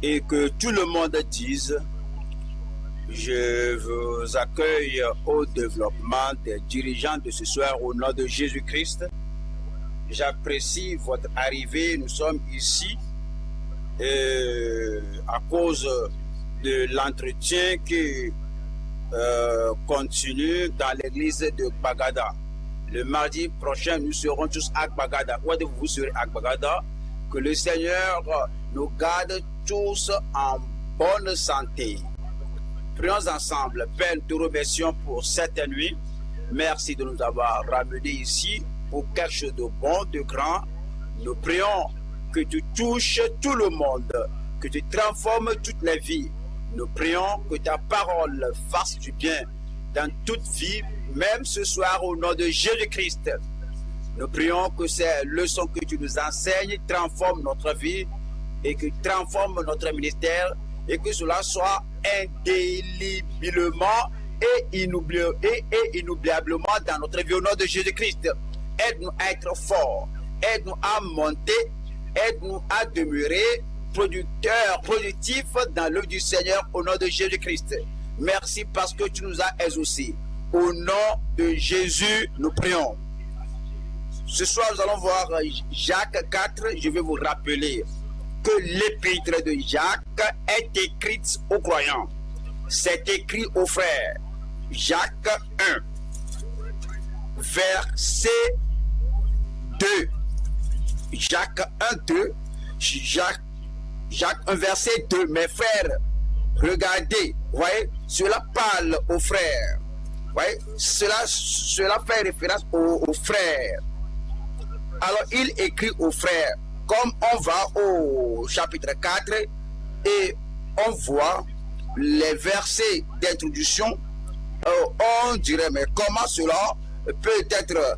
et que tout le monde dise: je vous accueille au développement des dirigeants de ce soir au nom de Jésus-Christ. J'apprécie votre arrivée. Nous sommes ici à cause de l'entretien qui continue dans l'église de Gbagada. Le mardi prochain, nous serons tous à Gbagada. Où est-ce que vous serez à Gbagada? Que le Seigneur nous garde tous en bonne santé. Prions ensemble. Père, nous te remercions pour cette nuit. Merci de nous avoir ramenés ici pour quelque chose de bon, de grand. Nous prions que tu touches tout le monde, que tu transformes toutes les vies. Nous prions que ta parole fasse du bien dans toute vie, même ce soir au nom de Jésus-Christ. Nous prions que ces leçons que tu nous enseignes transforment notre vie et que transforment notre ministère et que cela soit indéléblement et inoubliablement dans notre vie au nom de Jésus-Christ. Aide-nous à être forts, aide-nous à monter, aide-nous à demeurer productifs dans l'œuvre du Seigneur au nom de Jésus-Christ. Merci parce que tu nous as exaucés. Au nom de Jésus, nous prions. Ce soir, nous allons voir Jacques 4. Je vais vous rappeler que l'épître de Jacques est écrite aux croyants. C'est écrit aux frères. Jacques 1, verset 2. Jacques 1, 2. Jacques 1, verset 2. Mes frères, regardez, voyez, cela parle aux frères. Voyez, cela fait référence aux frères. Alors, il écrit aux frères. Comme on va au chapitre 4 et on voit les versets d'introduction, on dirait, mais comment cela peut être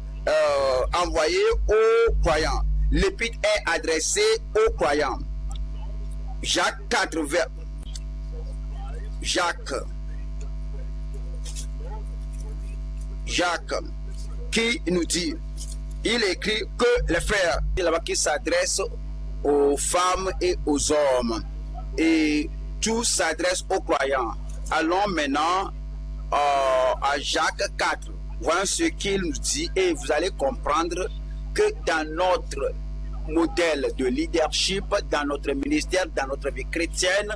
envoyé aux croyants? L'épître est adressé aux croyants. Jacques 4, Jacques, qui nous dit, il écrit que les frères, là-bas qui s'adresse aux femmes et aux hommes, et tout s'adresse aux croyants. Allons maintenant à Jacques 4. Voyons ce qu'il nous dit et vous allez comprendre que dans notre modèle de leadership, dans notre ministère, dans notre vie chrétienne,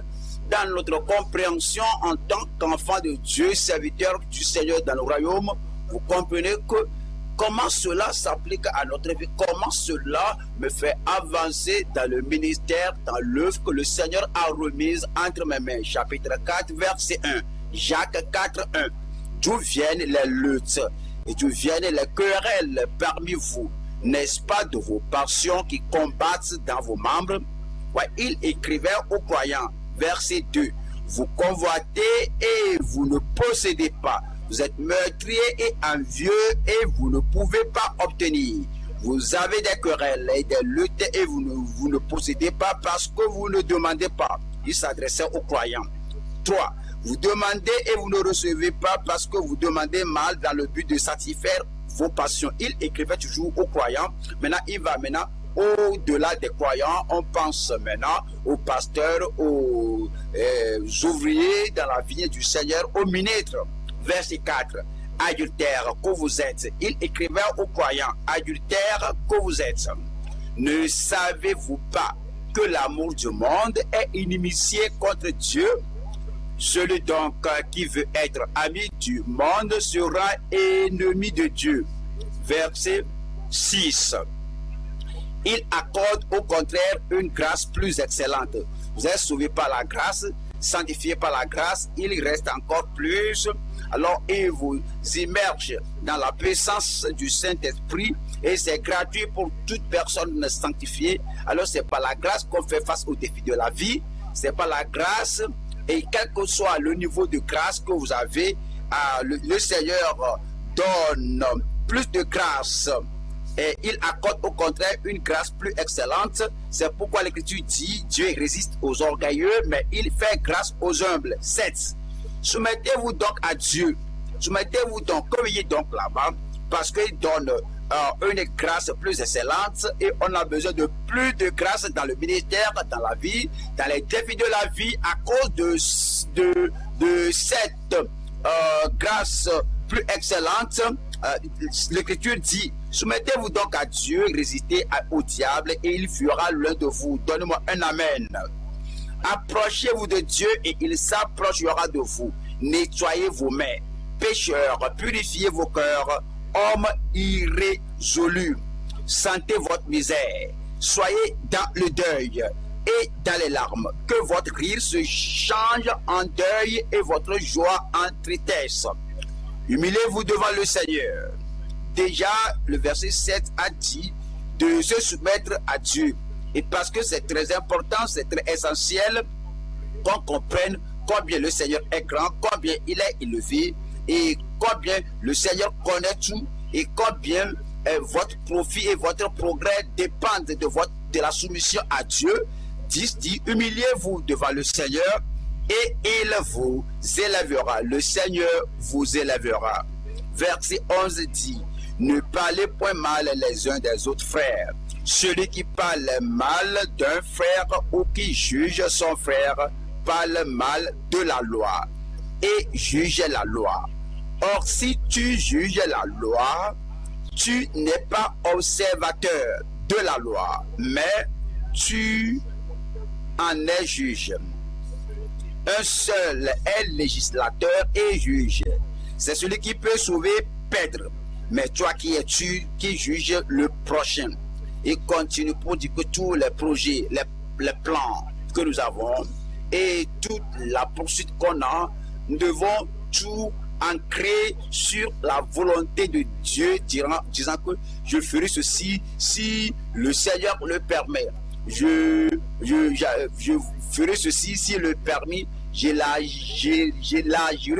dans notre compréhension en tant qu'enfant de Dieu, serviteur du Seigneur dans le royaume, vous comprenez que comment cela s'applique à notre vie, comment cela me fait avancer dans le ministère, dans l'œuvre que le Seigneur a remise entre mes mains. Chapitre 4, verset 1. Jacques 4, 1. D'où viennent les luttes et d'où viennent les querelles parmi vous? N'est-ce pas de vos passions qui combattent dans vos membres? Ouais, il écrivait aux croyants, verset 2. Vous convoitez et vous ne possédez pas. Vous êtes meurtriers et envieux et vous ne pouvez pas obtenir. Vous avez des querelles et des luttes et vous ne possédez pas parce que vous ne demandez pas. Il s'adressait aux croyants. 3. Vous demandez et vous ne recevez pas parce que vous demandez mal dans le but de satisfaire vos passions. Il écrivait toujours aux croyants. Maintenant, il va maintenant au-delà des croyants. On pense maintenant aux pasteurs, aux ouvriers dans la vigne du Seigneur, aux ministres. Verset 4. Adultères que vous êtes. Il écrivait aux croyants. Adultères que vous êtes. Ne savez-vous pas que l'amour du monde est inimitié contre Dieu? Celui donc qui veut être ami du monde sera ennemi de Dieu. Verset 6. Il accorde au contraire une grâce plus excellente. Vous êtes sauvés par la grâce, sanctifiés par la grâce, il reste encore plus. Alors il vous immerge dans la puissance du Saint-Esprit et c'est gratuit pour toute personne sanctifiée. Alors c'est par la grâce qu'on fait face aux défis de la vie. C'est par la grâce. Et quel que soit le niveau de grâce que vous avez, le Seigneur donne plus de grâce. Et il accorde au contraire une grâce plus excellente. C'est pourquoi l'Écriture dit, Dieu résiste aux orgueilleux, mais il fait grâce aux humbles. 7. Soumettez-vous donc à Dieu. Soumettez-vous donc, communiez donc là-bas, parce qu'il donne une grâce plus excellente et on a besoin de plus de grâce dans le ministère, dans la vie, dans les défis de la vie à cause de cette grâce plus excellente. L'Écriture dit: soumettez-vous donc à Dieu, résistez au diable et il fuira loin de vous. Donnez-moi un amen. Approchez-vous de Dieu et il s'approchera de vous. Nettoyez vos mains, pécheurs, purifiez vos cœurs, hommes irrésolus. Sentez votre misère, soyez dans le deuil et dans les larmes. Que votre rire se change en deuil et votre joie en tristesse. Humiliez-vous devant le Seigneur. Déjà, le verset 7 a dit de se soumettre à Dieu. Et parce que c'est très important, c'est très essentiel qu'on comprenne combien le Seigneur est grand, combien il est élevé et combien le Seigneur connaît tout et combien votre profit et votre progrès dépendent de la soumission à Dieu. 10 dit: humiliez-vous devant le Seigneur et il vous élèvera. Le Seigneur vous élèvera. Verset 11 dit: ne parlez point mal les uns des autres frères. Celui qui parle mal d'un frère ou qui juge son frère parle mal de la loi et juge la loi. Or, si tu juges la loi, tu n'es pas observateur de la loi, mais tu en es juge. Un seul est législateur et juge. C'est celui qui peut sauver Pedro. Mais toi qui es-tu qui juge le prochain? Et continue pour dire que tous les projets, les plans que nous avons et toute la poursuite qu'on a, nous devons tout ancrer sur la volonté de Dieu, disant que je ferai ceci si le Seigneur le permet. Je ferai ceci si le permis. J'élargirai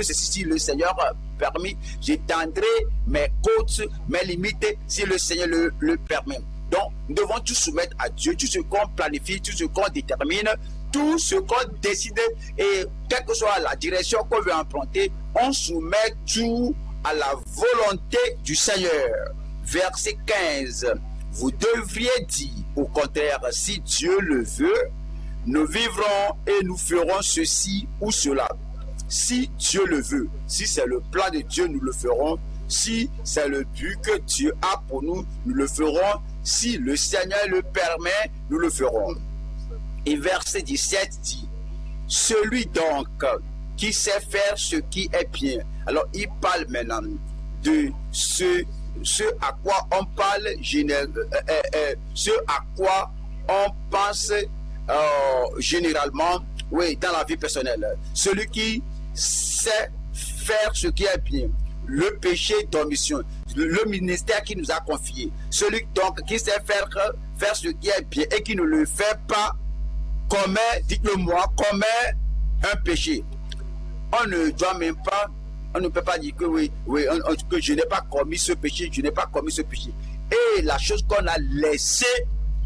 ceci si le Seigneur permet. J'étendrai mes côtes, mes limites si le Seigneur le permet. Donc, nous devons tout soumettre à Dieu, tout ce qu'on planifie, tout ce qu'on détermine, tout ce qu'on décide, et quelle que soit la direction qu'on veut emprunter, on soumet tout à la volonté du Seigneur. Verset 15. Vous devriez dire, au contraire, si Dieu le veut, nous vivrons et nous ferons ceci ou cela. Si Dieu le veut, si c'est le plan de Dieu, nous le ferons. Si c'est le but que Dieu a pour nous, nous le ferons. Si le Seigneur le permet, nous le ferons. Et verset 17 dit: celui donc qui sait faire ce qui est bien. Alors il parle maintenant de ce à quoi on parle, ce à quoi on pense généralement, oui, dans la vie personnelle. Celui qui sait faire ce qui est bien, le péché d'omission, le ministère qui nous a confié. Celui donc qui sait faire ce qui est bien et qui ne le fait pas, commet, dites-le moi, commet un péché. On ne doit même pas, on ne peut pas dire que que je n'ai pas commis ce péché, je n'ai pas commis ce péché. Et la chose qu'on a laissée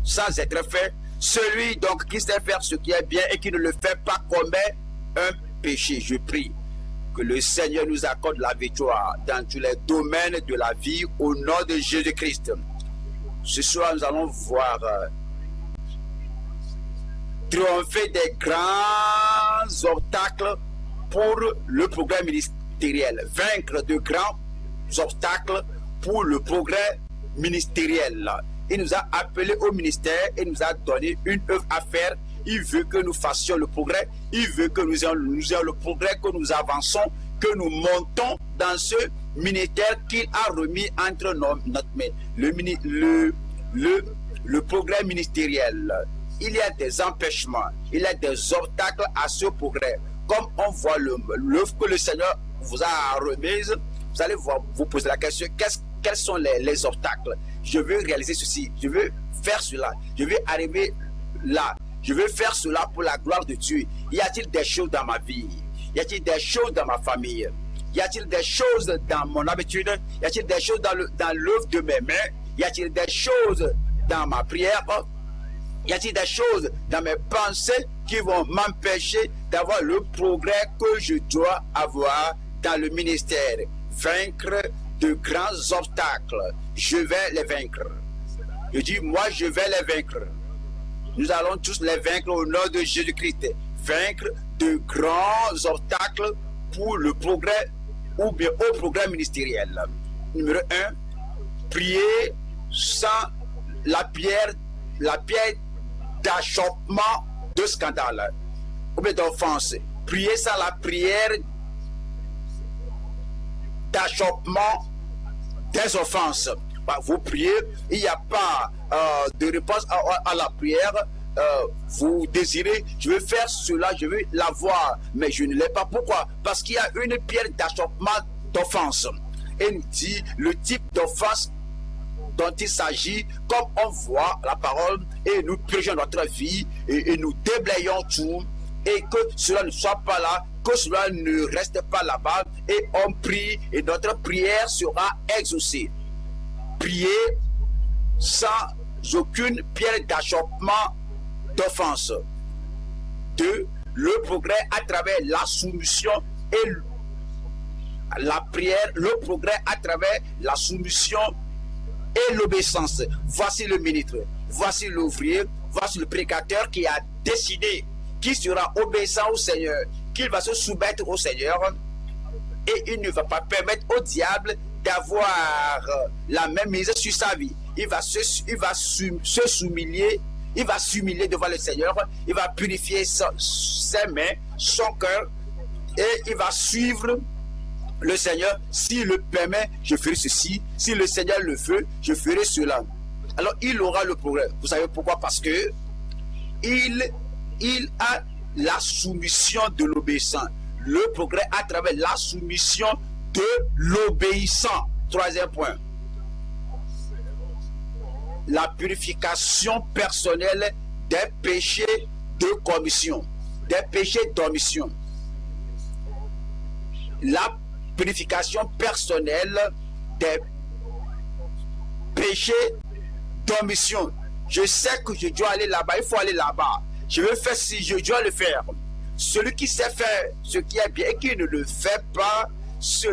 sans être fait, celui donc qui sait faire ce qui est bien et qui ne le fait pas commet un péché. Je prie que le Seigneur nous accorde la victoire dans tous les domaines de la vie au nom de Jésus-Christ. Ce soir, nous allons voir triompher des grands obstacles pour le progrès ministériel, vaincre de grands obstacles pour le progrès ministériel. Il nous a appelés au ministère et nous a donné une œuvre à faire. Il veut que nous fassions le progrès. Il veut que nous ayons le progrès, que nous avançons, que nous montons dans ce ministère qu'il a remis entre notre main. Le progrès ministériel. Il y a des empêchements, il y a des obstacles à ce progrès. Comme on voit l'œuvre que le Seigneur vous a remise, vous allez vous poser la question: quels sont les obstacles? Je veux réaliser ceci, je veux faire cela, je veux arriver là, je veux faire cela pour la gloire de Dieu. Y a-t-il des choses dans ma vie? Y a-t-il des choses dans ma famille? Y a-t-il des choses dans mon habitude? Y a-t-il des choses dans l'œuvre de mes mains? Y a-t-il des choses dans ma prière? Y a-t-il des choses dans mes pensées qui vont m'empêcher d'avoir le progrès que je dois avoir dans le ministère? Vaincre de grands obstacles, je vais les vaincre. Je dis, moi, je vais les vaincre. Nous allons tous les vaincre au nom de Jésus-Christ. Vaincre de grands obstacles pour le progrès ou bien au progrès ministériel. Numéro 1, prier sans la pierre d'achoppement de scandale ou bien d'offense. Prier sans la prière d'achoppement des offenses. Vous priez, il n'y a pas de réponse à la prière. Vous désirez, je veux faire cela, je veux l'avoir, mais je ne l'ai pas. Pourquoi? Parce qu'il y a une pierre d'achoppement d'offense. Et nous dit le type d'offense dont il s'agit, comme on voit la parole, et nous purgeons notre vie, et nous déblayons tout, et que cela ne soit pas là, que cela ne reste pas là-bas, et on prie, et notre prière sera exaucée. Prier sans aucune pierre d'achoppement d'offense. 2. Le progrès à travers la soumission et la prière, le progrès à travers la soumission et l'obéissance. Voici le ministre, voici l'ouvrier, voici le prédicateur qui a décidé qu'il sera obéissant au Seigneur, qu'il va se soumettre au Seigneur et il ne va pas permettre au diable d'avoir la même mise sur sa vie. Il va s'humilier, il va s'humilier devant le Seigneur, il va purifier ses mains, son cœur et il va suivre le Seigneur. S'il le permet, je ferai ceci. Si le Seigneur le veut, je ferai cela. Alors il aura le progrès. Vous savez pourquoi? Parce que il a la soumission de l'obéissant. Le progrès à travers la soumission de l'obéissant. Troisième point. La purification personnelle des péchés de commission. Des péchés d'omission. La purification personnelle des péchés d'omission. Je sais que je dois aller là-bas, il faut aller là-bas. Je veux faire si je dois le faire. Celui qui sait faire ce qui est bien et qui ne le fait pas, ce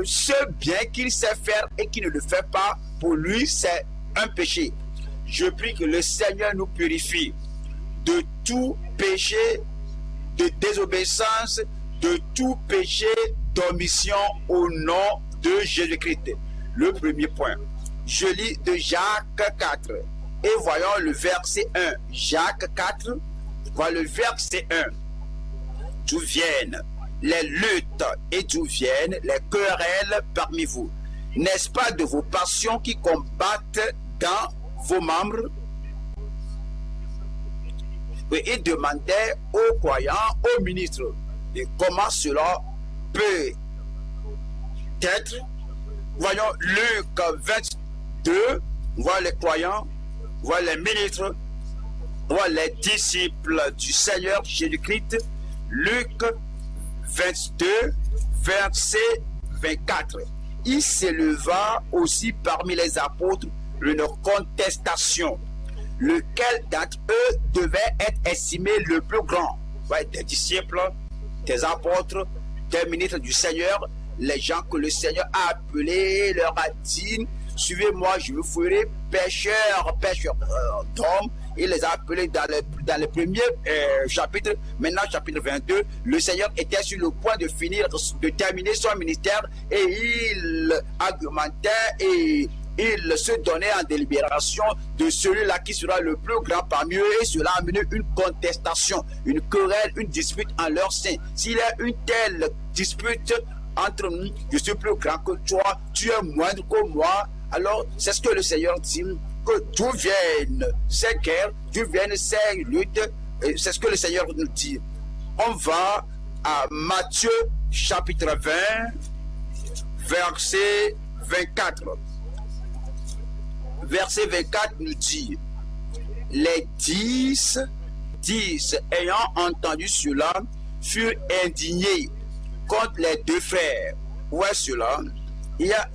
bien qu'il sait faire et qui ne le fait pas, pour lui c'est un péché. Je prie que le Seigneur nous purifie de tout péché de désobéissance, de tout péché d'omission au nom de Jésus-Christ. Le premier point. Je lis de Jacques 4 et voyons le verset 1. Jacques 4, voilà le verset 1. D'où viennent les luttes et d'où viennent les querelles parmi vous? N'est-ce pas de vos passions qui combattent dans vos membres? Et il demandait aux croyants, aux ministres, et comment cela peut être. Voyons Luc 22, voyons les croyants, voyons les ministres, voyons les disciples du Seigneur Jésus-Christ. Luc 22, verset 24. Il s'éleva aussi parmi les apôtres une contestation. Lequel d'entre eux devait être estimé le plus grand? Ouais, des disciples, des apôtres, des ministres du Seigneur, les gens que le Seigneur a appelés, leur a dit, suivez-moi, je vous ferai pécheurs d'hommes. Il les a appelés dans le premier chapitre. Maintenant, chapitre 22, le Seigneur était sur le point de finir, de terminer son ministère, et il argumentait et il se donnait en délibération de celui-là qui sera le plus grand parmi eux, et cela a amené une contestation, une querelle, une dispute en leur sein. S'il y a une telle dispute entre nous, je suis plus grand que toi, tu es moindre que moi, alors c'est ce que le Seigneur dit, que d'où viennent ces guerres, d'où viennent ces luttes, c'est ce que le Seigneur nous dit. On va à Matthieu chapitre 20, verset 24. Verset 24 nous dit, les 10 ayant entendu cela furent indignés contre les deux frères. Où est cela? Il y a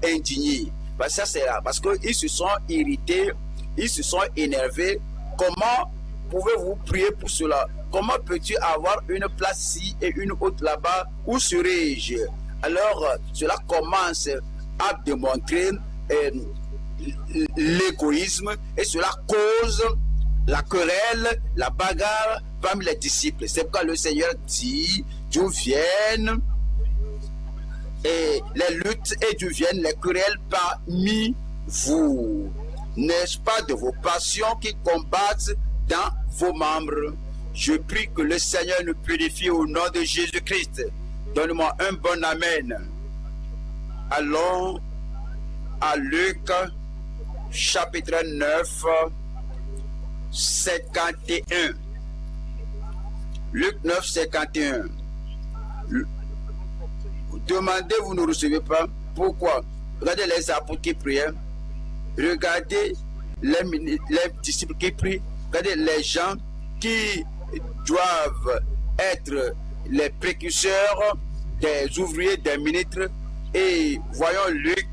indigné. Ça c'est là, parce qu'ils se sont irrités, ils se sont énervés. Comment pouvez-vous prier pour cela? Comment peux-tu avoir une place ici et une autre là-bas? Où serais-je? Alors cela commence a démontré l'égoïsme et cela cause la querelle, la bagarre parmi les disciples. C'est pourquoi le Seigneur dit, d'où viennent et les luttes et d'où viennent les querelles parmi vous? N'est-ce pas de vos passions qui combattent dans vos membres? Je prie que le Seigneur nous purifie au nom de Jésus-Christ. Donne-moi un bon amen. Allons à Luc, chapitre 9, 51. Luc 9, 51. Demandez, vous ne recevez pas. Pourquoi? Regardez les apôtres qui priaient. Regardez les disciples qui prient. Regardez les gens qui doivent être les précurseurs des ouvriers, des ministres. Et voyons Luc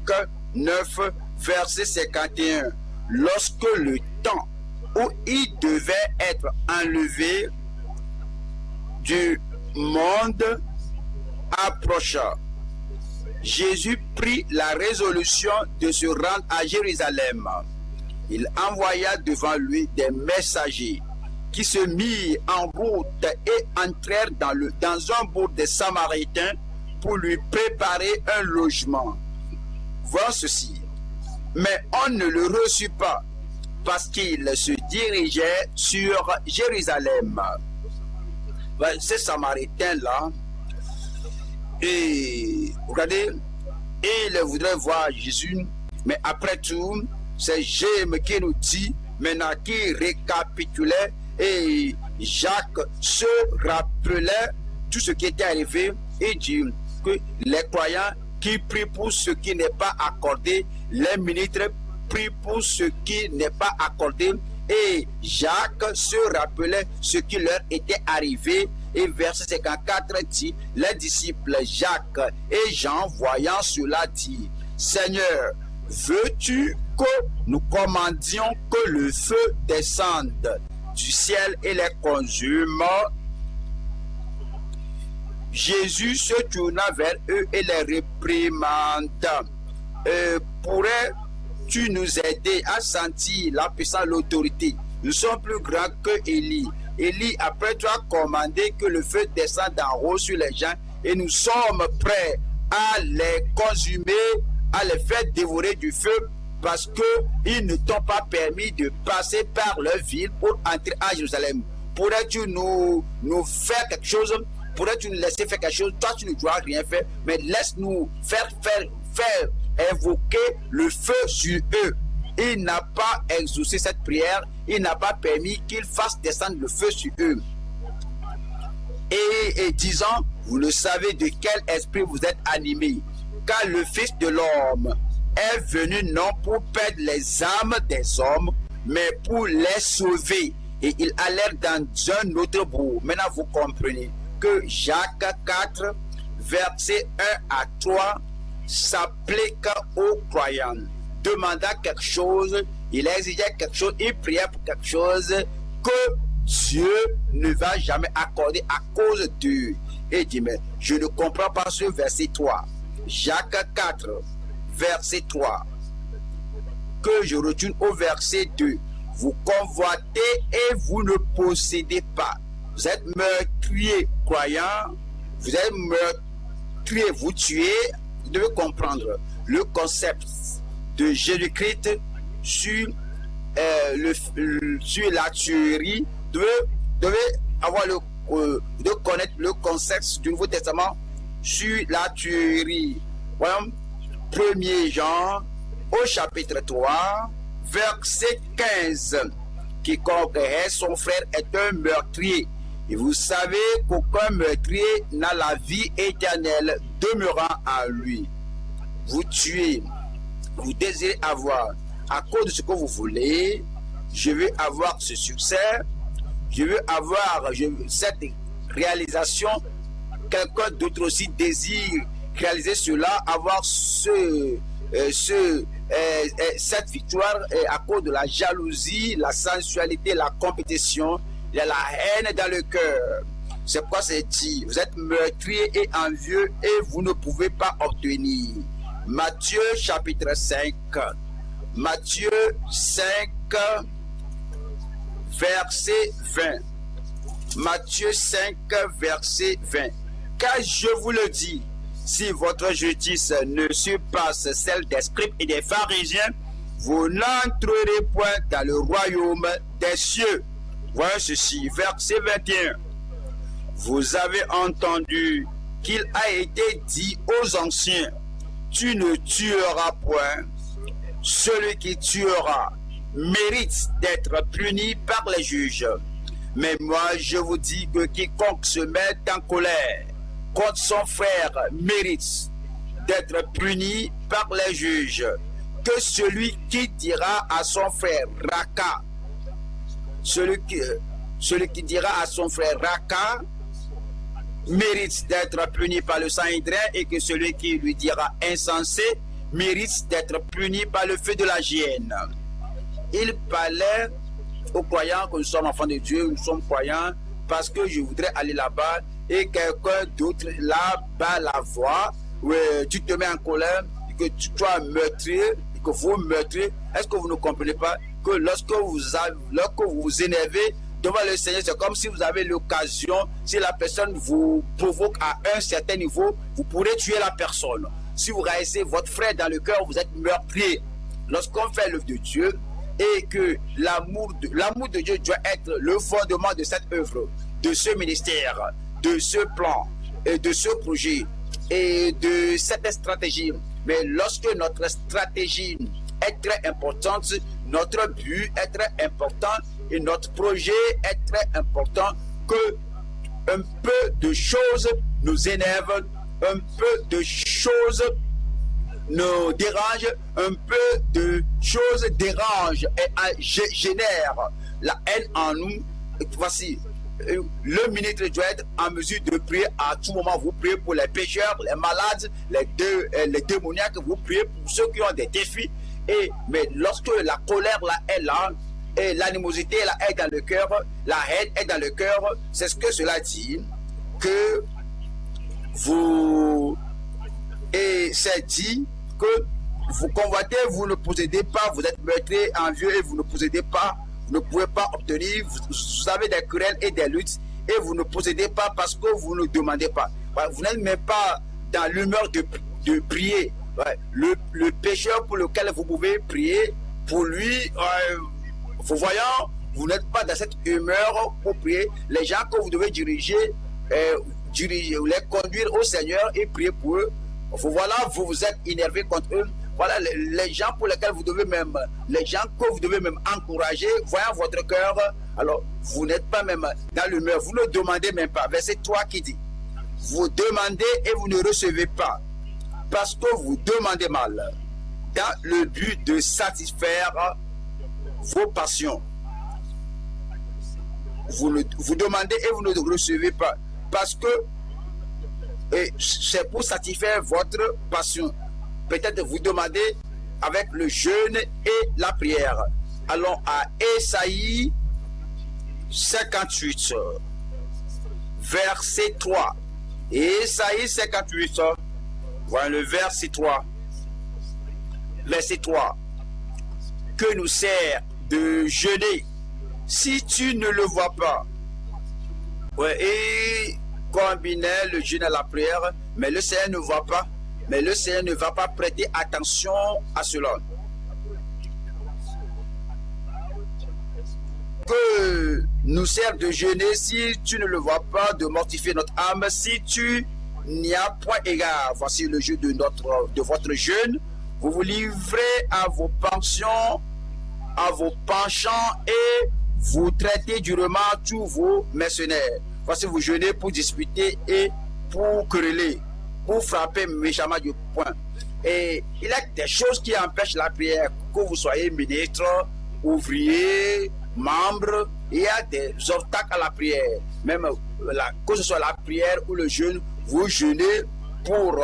9, verset 51. Lorsque le temps où il devait être enlevé du monde approcha, Jésus prit la résolution de se rendre à Jérusalem. Il envoya devant lui des messagers qui se mirent en route et entrèrent dans un bourg des Samaritains pour lui préparer un logement. Voilà ceci. Mais on ne le reçut pas parce qu'il se dirigeait sur Jérusalem. Ces Samaritains-là, et regardez, ils voudraient voir Jésus, mais après tout, c'est James qui nous dit, maintenant qui récapitulait, et Jacques se rappelait tout ce qui était arrivé, et dit que les croyants qui prient pour ce qui n'est pas accordé, les ministres prient pour ce qui n'est pas accordé, et Jacques se rappelait ce qui leur était arrivé. Et verset 54 dit, les disciples Jacques et Jean, voyant cela, dit, Seigneur, veux-tu que nous commandions que le feu descende du ciel et les consume? Jésus se tourna vers eux et les réprimanda. Pourrais-tu nous aider à sentir la puissance, l'autorité? Nous sommes plus grands que Élie. Élie, après tu as commandé que le feu descende en haut sur les gens et nous sommes prêts à les consumer, à les faire dévorer du feu parce qu'ils ne t'ont pas permis de passer par leur ville pour entrer à Jérusalem. Pourrais-tu nous faire quelque chose? Pourrais-tu nous laisser faire quelque chose? Toi, tu ne dois rien faire, mais laisse-nous faire invoquer le feu sur eux. Il n'a pas exaucé cette prière, il n'a pas permis qu'il fasse descendre le feu sur eux. Et disant, vous ne savez de quel esprit vous êtes animés, car le Fils de l'homme est venu non pour perdre les âmes des hommes, mais pour les sauver. Et ils allèrent dans un autre bourg. Maintenant vous comprenez que Jacques 4, versets 1 à 3 s'applique aux croyants. Demanda quelque chose, il exigeait quelque chose, il priait pour quelque chose que Dieu ne va jamais accorder à cause d'eux. Et dit, mais je ne comprends pas ce verset 3. Jacques 4, verset 3. Que je retourne au verset 2. Vous convoitez et vous ne possédez pas. Vous êtes meurtrier, croyant. Vous êtes meurtrier, vous tuez. Vous devez comprendre le concept de Jésus-Christ sur la tuerie. Vous devez connaître le concept du Nouveau Testament sur la tuerie. Voyons, 1er Jean au chapitre 3, verset 15. Quiconque est son frère est un meurtrier. Et vous savez qu'aucun meurtrier n'a la vie éternelle demeurant en lui. Vous tuez, vous désirez avoir, à cause de ce que vous voulez, je veux avoir ce succès, je veux avoir cette réalisation, quelqu'un d'autre aussi désire réaliser cela, avoir cette victoire à cause de la jalousie, la sensualité, la compétition, il y a la haine dans le cœur. C'est pourquoi c'est dit, vous êtes meurtrier et envieux et vous ne pouvez pas obtenir. Matthieu chapitre 5. Matthieu 5, verset 20. Matthieu 5, verset 20. Car je vous le dis, si votre justice ne surpasse celle des scribes et des pharisiens, vous n'entrerez point dans le royaume des cieux. Voyez ceci, verset 21. Vous avez entendu qu'il a été dit aux anciens, tu ne tueras point. Celui qui tuera mérite d'être puni par les juges. Mais moi, je vous dis que quiconque se met en colère contre son frère mérite d'être puni par les juges. Que celui qui dira à son frère Raka, celui qui dira à son frère Raka, mérite d'être puni par le Sanhédrin, et que celui qui lui dira insensé mérite d'être puni par le feu de la géhenne. Il parlait aux croyants que nous sommes enfants de Dieu, nous sommes croyants, parce que je voudrais aller là-bas et quelqu'un d'autre là-bas la voit, tu te mets en colère, que tu sois meurtrier, que vous meurtriez. Est-ce que vous ne comprenez pas que lorsque vous vous énervez devant le Seigneur, c'est comme si vous avez l'occasion, si la personne vous provoque à un certain niveau, vous pourrez tuer la personne. Si vous raissez votre frère dans le cœur, vous êtes meurtrier. Lorsqu'on fait l'œuvre de Dieu et que l'amour de Dieu doit être le fondement de cette œuvre, de ce ministère, de ce plan et de ce projet et de cette stratégie. Mais lorsque notre stratégie est très importante, notre but est très important et notre projet est très important, que un peu de choses nous énervent, un peu de choses nous dérangent, un peu de choses dérangent et génèrent la haine en nous. Voici, le ministre doit être en mesure de prier à tout moment. Vous priez pour les pécheurs, les malades, les démoniaques, vous priez pour ceux qui ont des défis. Mais lorsque la colère là est là, et l'animosité là est dans le cœur, la haine est dans le cœur, c'est ce que cela dit, que vous, et c'est dit que vous convoitez, vous ne possédez pas, vous êtes meurtrier, envieux et vous ne possédez pas, vous ne pouvez pas obtenir, vous avez des querelles et des luttes et vous ne possédez pas parce que vous ne demandez pas. Vous n'êtes même pas dans l'humeur de prier. Le pécheur pour lequel vous pouvez prier, pour lui, vous voyant, vous n'êtes pas dans cette humeur pour prier. Les gens que vous devez diriger, les conduire au Seigneur et prier pour eux. Voilà, vous vous êtes énervé contre eux. Voilà les gens pour lesquels vous devez même, les gens que vous devez même encourager, voyant votre cœur, alors vous n'êtes pas même dans l'humeur, vous ne demandez même pas. Verset 3 qui dit, vous demandez et vous ne recevez pas, parce que vous demandez mal, dans le but de satisfaire vos passions. Vous demandez et vous ne recevez pas, parce que c'est pour satisfaire votre passion. Peut-être vous demandez avec le jeûne et la prière. Allons à Ésaïe 58, verset 3. Ésaïe 58, voilà le verset 3. Verset 3. Que nous sert de jeûner si tu ne le vois pas? Et combiner le jeûne à la prière, mais le Seigneur ne voit pas. Mais le Seigneur ne va pas prêter attention à cela. Que nous sert de jeûner si tu ne le vois pas, de mortifier notre âme si tu n'y as point égard. Voici le jeu de votre jeûne. Vous vous livrez à vos pensions, à vos penchants et vous traitez durement tous vos mercenaires. Voici vous jeûnez pour disputer et pour quereller, pour frapper méchamment du poing. Et il y a des choses qui empêchent la prière, que vous soyez ministre, ouvrier, membre, il y a des obstacles à la prière. Même que ce soit la prière ou le jeûne, vous jeûnez pour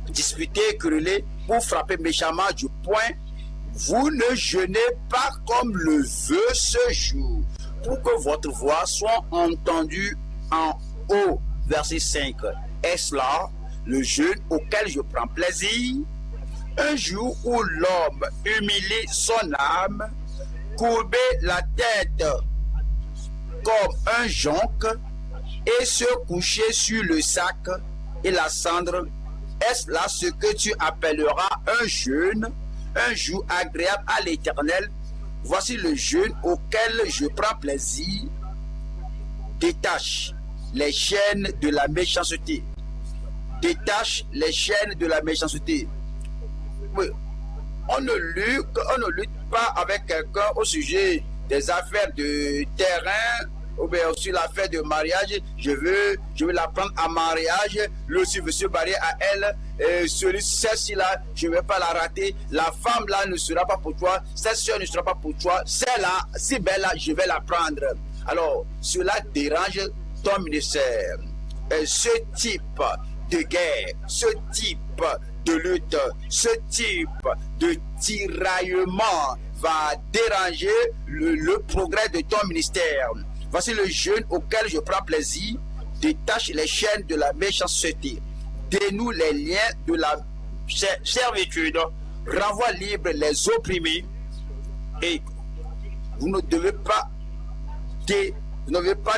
disputer, quereller, pour frapper méchamment du poing. Vous ne jeûnez pas comme le veut ce jour, pour que votre voix soit entendue en haut. Verset 5. Est-ce là le jeûne auquel je prends plaisir? Un jour où l'homme humilie son âme, courbait la tête comme un jonc et se coucher sur le sac et la cendre, est-ce là ce que tu appelleras un jeûne, un jour agréable à l'Éternel? Voici le jeûne auquel je prends plaisir. Détache les chaînes de la méchanceté. Détache les chaînes de la méchanceté. Oui, on ne lutte pas avec quelqu'un au sujet des affaires de terrain ou bien aussi l'affaire de mariage. Je veux la prendre en mariage, lui aussi veut se marier à elle, et celle-ci là, je ne vais pas la rater, la femme là ne sera pas pour toi, cette soeur ne sera pas pour toi, celle-là, si belle là, je vais la prendre. Alors, cela dérange ton ministère. Ce type de guerre, ce type de lutte, ce type de tiraillement va déranger le progrès de ton ministère. Voici le jeûne auquel je prends plaisir. Détache les chaînes de la méchanceté. Dénoue les liens de la servitude. Renvoie libre les opprimés. Et vous ne devez pas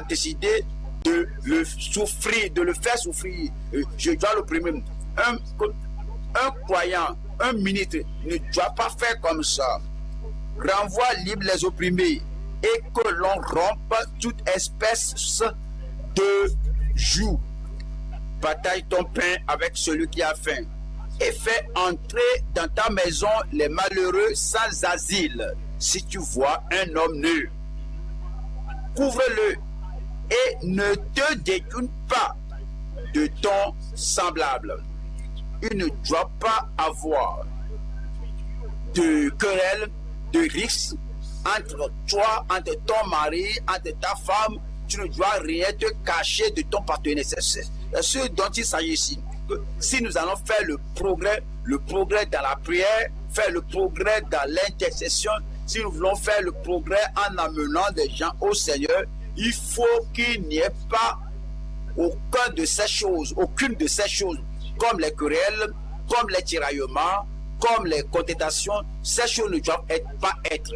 décider de le souffrir, de le faire souffrir. Je dois l'opprimer. Un croyant, un ministre ne doit pas faire comme ça. Renvoie libre les opprimés et que l'on rompe toute espèce de joug. Partage ton pain avec celui qui a faim et fais entrer dans ta maison les malheureux sans asile. Si tu vois un homme nu, couvre-le et ne te détourne pas de ton semblable. Il ne doit pas avoir de querelle, de risque entre toi, entre ton mari, entre ta femme. Tu ne dois rien te cacher de ton partenaire. C'est ce dont il s'agit ici. Si nous allons faire le progrès dans la prière, faire le progrès dans l'intercession, si nous voulons faire le progrès en amenant des gens au Seigneur, il faut qu'il n'y ait pas aucune de ces choses, comme les querelles, comme les tiraillements, comme les contestations. Ces choses ne doivent pas être.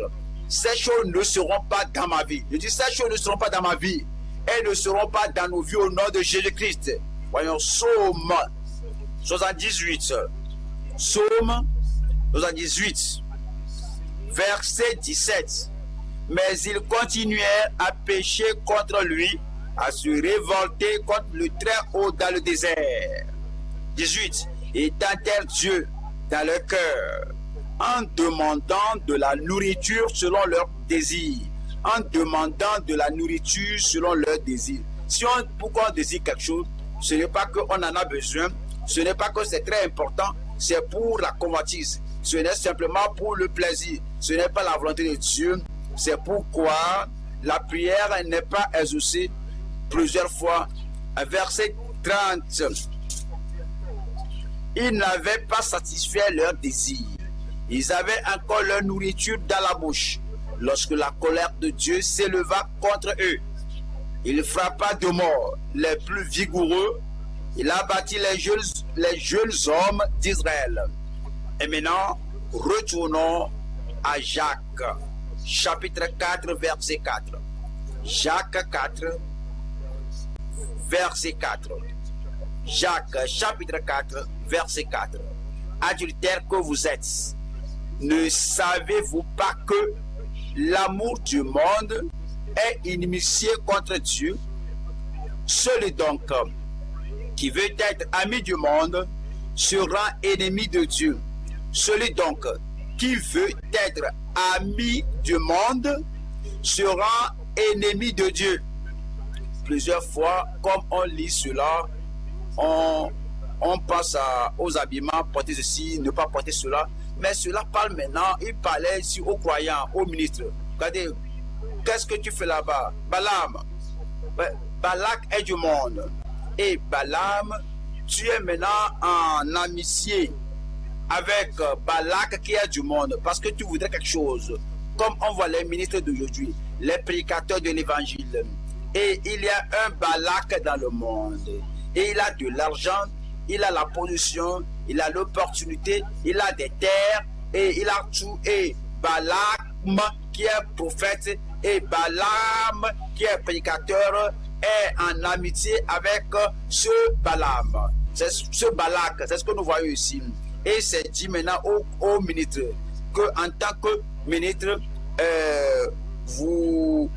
Ces choses ne seront pas dans ma vie. Je dis, ces choses ne seront pas dans ma vie. Elles ne seront pas dans nos vies au nom de Jésus-Christ. Voyons, Psaume 78. Psaume 78, verset 17. Mais ils continuèrent à pécher contre lui, à se révolter contre le Très-Haut dans le désert. 18. Et tentèrent Dieu dans leur cœur, en demandant de la nourriture selon leur désir. En demandant de la nourriture selon leur désir. Pourquoi on désire quelque chose, ce n'est pas qu'on en a besoin, ce n'est pas que c'est très important, c'est pour la convoitise. Ce n'est simplement pour le plaisir, ce n'est pas la volonté de Dieu. C'est pourquoi la prière n'est pas exaucée plusieurs fois. Verset 30. Ils n'avaient pas satisfait leur désir. Ils avaient encore leur nourriture dans la bouche. Lorsque la colère de Dieu s'éleva contre eux, il frappa de mort les plus vigoureux. Il abattit les jeunes hommes d'Israël. Et maintenant, retournons à Jacques, chapitre 4, verset 4. Jacques 4, verset 4. Jacques, chapitre 4, verset 4. Adultères que vous êtes, ne savez-vous pas que l'amour du monde est inimitié contre Dieu? Celui donc qui veut être ami du monde sera ennemi de Dieu. Celui donc qui veut être ami du monde sera ennemi de Dieu. Plusieurs fois, comme on lit cela, on pense aux habillements, porter ceci, ne pas porter cela. Mais cela parle maintenant, il parlait ici aux croyants, aux ministres. Regardez, qu'est-ce que tu fais là-bas? Balaam, Balak est du monde. Et Balaam, tu es maintenant en amitié avec Balak qui est du monde, parce que tu voudrais quelque chose. Comme on voit les ministres d'aujourd'hui, les prédicateurs de l'évangile. Et il y a un Balak dans le monde. Et il a de l'argent, il a la position, il a l'opportunité, il a des terres et il a tué Balaam qui est prophète et Balaam qui est prédicateur est en amitié avec ce Balaam. C'est ce Balak, c'est ce que nous voyons ici. Et c'est dit maintenant au ministre que en tant que ministre, vous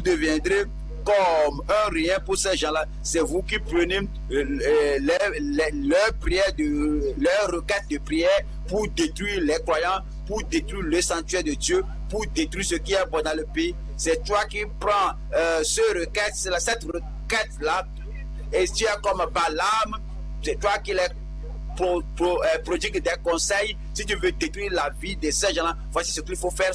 deviendrez comme un rien pour ces gens-là. C'est vous qui prenez leurs prières, leurs requêtes de prière pour détruire les croyants, pour détruire le sanctuaire de Dieu, pour détruire ce qui est bon dans le pays. C'est toi qui prends cette requête-là, et tu es comme Balaam, c'est toi qui les prodigue des conseils. Si tu veux détruire la vie de ces gens-là, voici ce qu'il faut faire,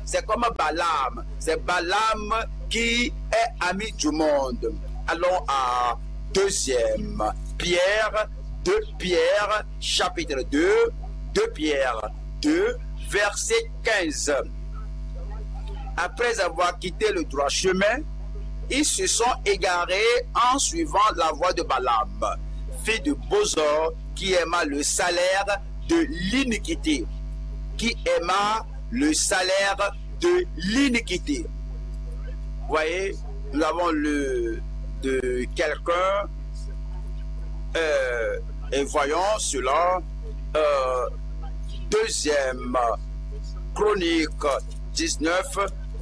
C'est comme Balaam. C'est Balaam qui est ami du monde. Allons à 2e Pierre, 2 Pierre, chapitre 2, 2 Pierre 2, verset 15. Après avoir quitté le droit chemin, ils se sont égarés en suivant la voie de Balaam, fils de Bosor, qui aima le salaire de l'iniquité. Qui aima le salaire de l'iniquité. Vous voyez, nous avons le de quelqu'un, et voyons cela, 2e Chronique 19,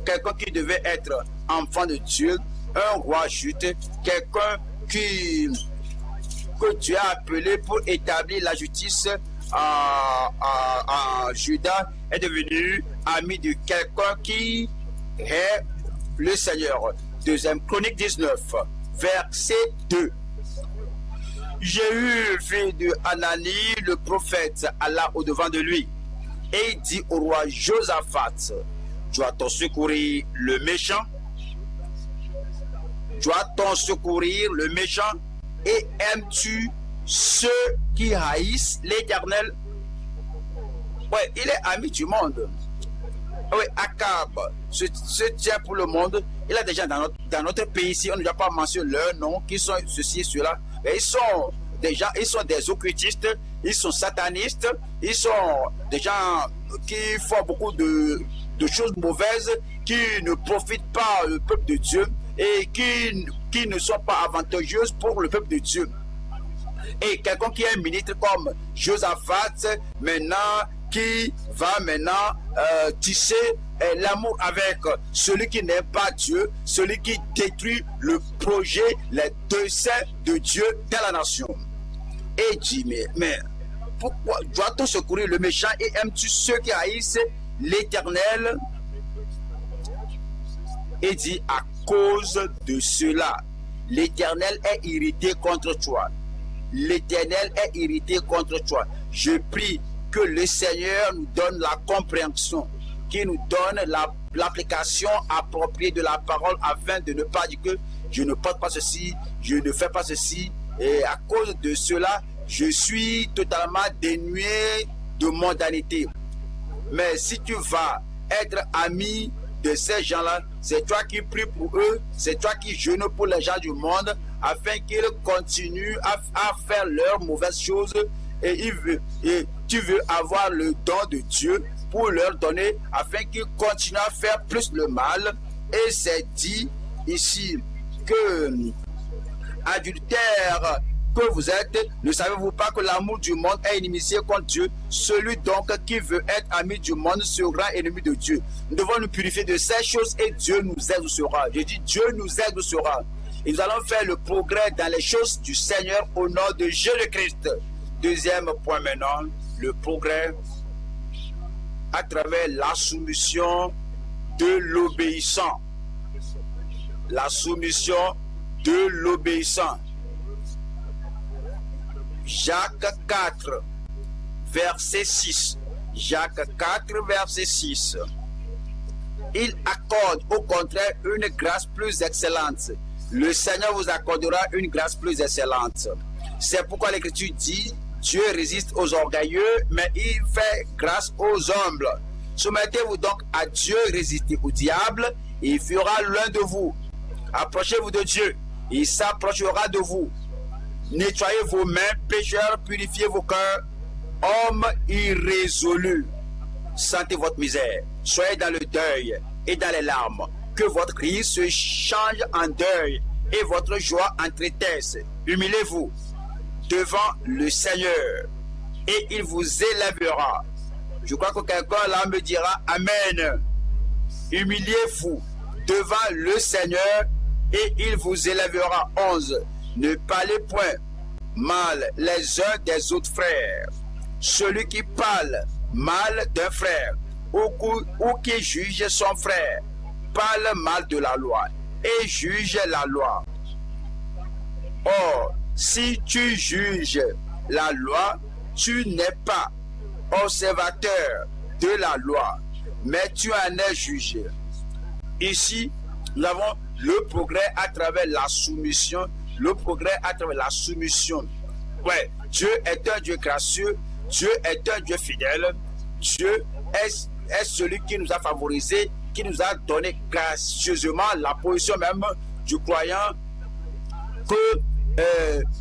quelqu'un qui devait être enfant de Dieu, un roi jude, quelqu'un que Dieu a appelé pour établir la justice en Juda, est devenu ami de quelqu'un qui est le Seigneur. 2e Chronique 19, verset 2. Jéhu, fils de Hanani, le prophète, alla au-devant de lui et il dit au roi Josaphat: doit-on secourir le méchant? Doit-on secourir le méchant? Et aimes-tu ceux qui haïssent l'Éternel? Oui, il est ami du monde. Oui, Akab se tient pour le monde. Il a déjà dans notre pays ici, on ne doit pas mentionner leurs noms, qui sont ceci et cela. Mais ils sont des occultistes, ils sont satanistes, ils sont des gens qui font beaucoup de choses mauvaises, qui ne profitent pas le peuple de Dieu et qui ne sont pas avantageuses pour le peuple de Dieu. Et quelqu'un qui est ministre comme Josaphat, maintenant, qui va maintenant tisser l'amour avec celui qui n'aime pas Dieu, celui qui détruit le projet, les desseins de Dieu dans la nation. Et dit, mais pourquoi doit-on secourir le méchant et aimes-tu ceux qui haïssent l'Éternel? Et dit, à cause de cela, l'Éternel est irrité contre toi. L'Éternel est irrité contre toi. Je prie que le Seigneur nous donne la compréhension, qu'il nous donne l'application appropriée de la parole, afin de ne pas dire que je ne porte pas ceci, je ne fais pas ceci, et à cause de cela, je suis totalement dénué de mondanité. Mais si tu vas être ami de ces gens-là, c'est toi qui pries pour eux, c'est toi qui jeûnes pour les gens du monde, afin qu'ils continuent à faire leurs mauvaises choses, et tu veux avoir le don de Dieu pour leur donner, afin qu'ils continuent à faire plus le mal. Et c'est dit ici que adultère que vous êtes, ne savez-vous pas que l'amour du monde est inimitié contre Dieu? Celui donc qui veut être ami du monde sera ennemi de Dieu. Nous devons nous purifier de ces choses et Dieu nous exaucera. Je dis Dieu nous exaucera. Et nous allons faire le progrès dans les choses du Seigneur au nom de Jésus-Christ. 2e point maintenant, le progrès à travers la soumission de l'obéissant. La soumission de l'obéissant. Jacques 4, verset 6. Jacques 4, verset 6. Il accorde au contraire une grâce plus excellente. Le Seigneur vous accordera une grâce plus excellente. C'est pourquoi l'Écriture dit: Dieu résiste aux orgueilleux, mais il fait grâce aux humbles. Soumettez-vous donc à Dieu, résistez au diable, et il fuira loin de vous. Approchez-vous de Dieu, il s'approchera de vous. Nettoyez vos mains, pécheurs, purifiez vos cœurs, hommes irrésolus. Sentez votre misère, soyez dans le deuil et dans les larmes. Que votre rire se change en deuil et votre joie en tristesse. Humiliez-vous devant le Seigneur et il vous élèvera. Je crois que quelqu'un là me dira Amen. Humiliez-vous devant le Seigneur et il vous élèvera. 11. Ne parlez point mal les uns des autres frères. Celui qui parle mal d'un frère ou qui juge son frère parle mal de la loi et juge la loi. Or, si tu juges la loi, tu n'es pas observateur de la loi, mais tu en es jugé. Ici, nous avons le progrès à travers la soumission. Le progrès à travers la soumission. Ouais, Dieu est un Dieu gracieux, Dieu est un Dieu fidèle, Dieu est celui qui nous a favorisés, qui nous a donné gracieusement la position même du croyant que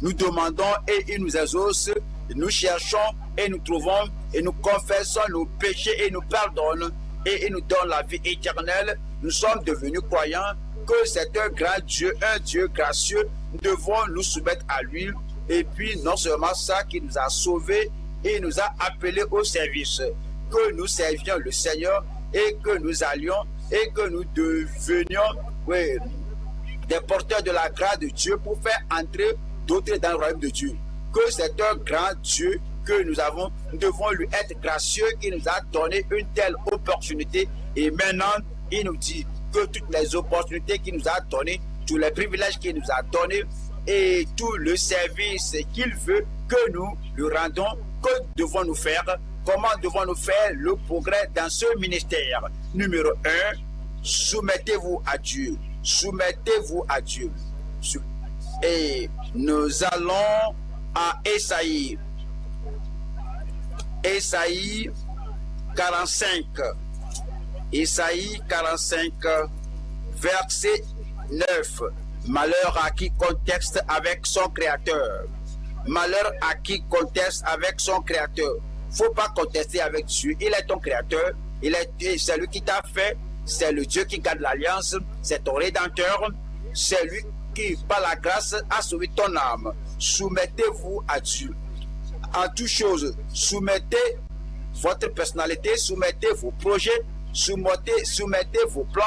nous demandons et il nous exauce, nous cherchons et nous trouvons et nous confessons nos péchés et nous pardonne et il nous donne la vie éternelle. Nous sommes devenus croyants que c'est un grand Dieu, un Dieu gracieux. Nous devons nous soumettre à lui. Et puis, non seulement ça, qui nous a sauvés et nous a appelés au service, que nous servions le Seigneur et que nous allions et que nous devenions des porteurs de la grâce de Dieu pour faire entrer d'autres dans le royaume de Dieu. Que c'est un grand Dieu que nous avons, nous devons lui être gracieux, qui nous a donné une telle opportunité. Et maintenant, il nous dit que toutes les opportunités qu'il nous a données, tous les privilèges qu'il nous a donnés et tout le service qu'il veut que nous lui rendons, que devons-nous faire? Comment devons-nous faire le progrès dans ce ministère? Numéro 1, soumettez-vous à Dieu. Soumettez-vous à Dieu. Et nous allons à Ésaïe. Ésaïe 45. Ésaïe 45, verset 9. Malheur à qui conteste avec son Créateur. Malheur à qui conteste avec son Créateur. Il ne faut pas contester avec Dieu. Il est ton Créateur. C'est lui qui t'a fait. C'est le Dieu qui garde l'alliance. C'est ton Rédempteur. C'est lui qui, par la grâce, a sauvé ton âme. Soumettez-vous à Dieu. En toute chose, soumettez votre personnalité, soumettez vos projets, soumettez vos plans,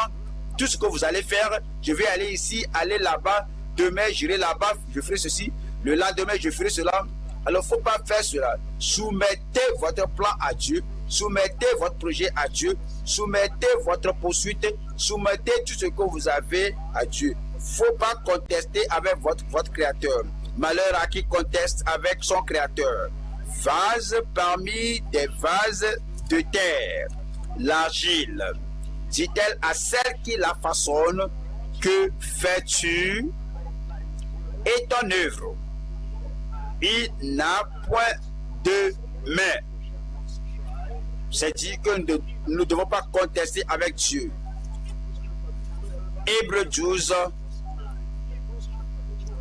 tout ce que vous allez faire. Je vais aller ici, aller là-bas, demain j'irai là-bas, je ferai ceci, le lendemain je ferai cela. Alors il ne faut pas faire cela. Soumettez votre plan à Dieu, soumettez votre projet à Dieu, soumettez votre poursuite, soumettez tout ce que vous avez à Dieu. Il ne faut pas contester avec votre Créateur. Malheur à qui conteste avec son Créateur. Vase parmi des vases de terre, l'argile, dit-elle à celle qui la façonne, que fais-tu? Et ton œuvre, il n'a point de main. C'est dit que nous ne devons pas contester avec Dieu. Hébreux 12,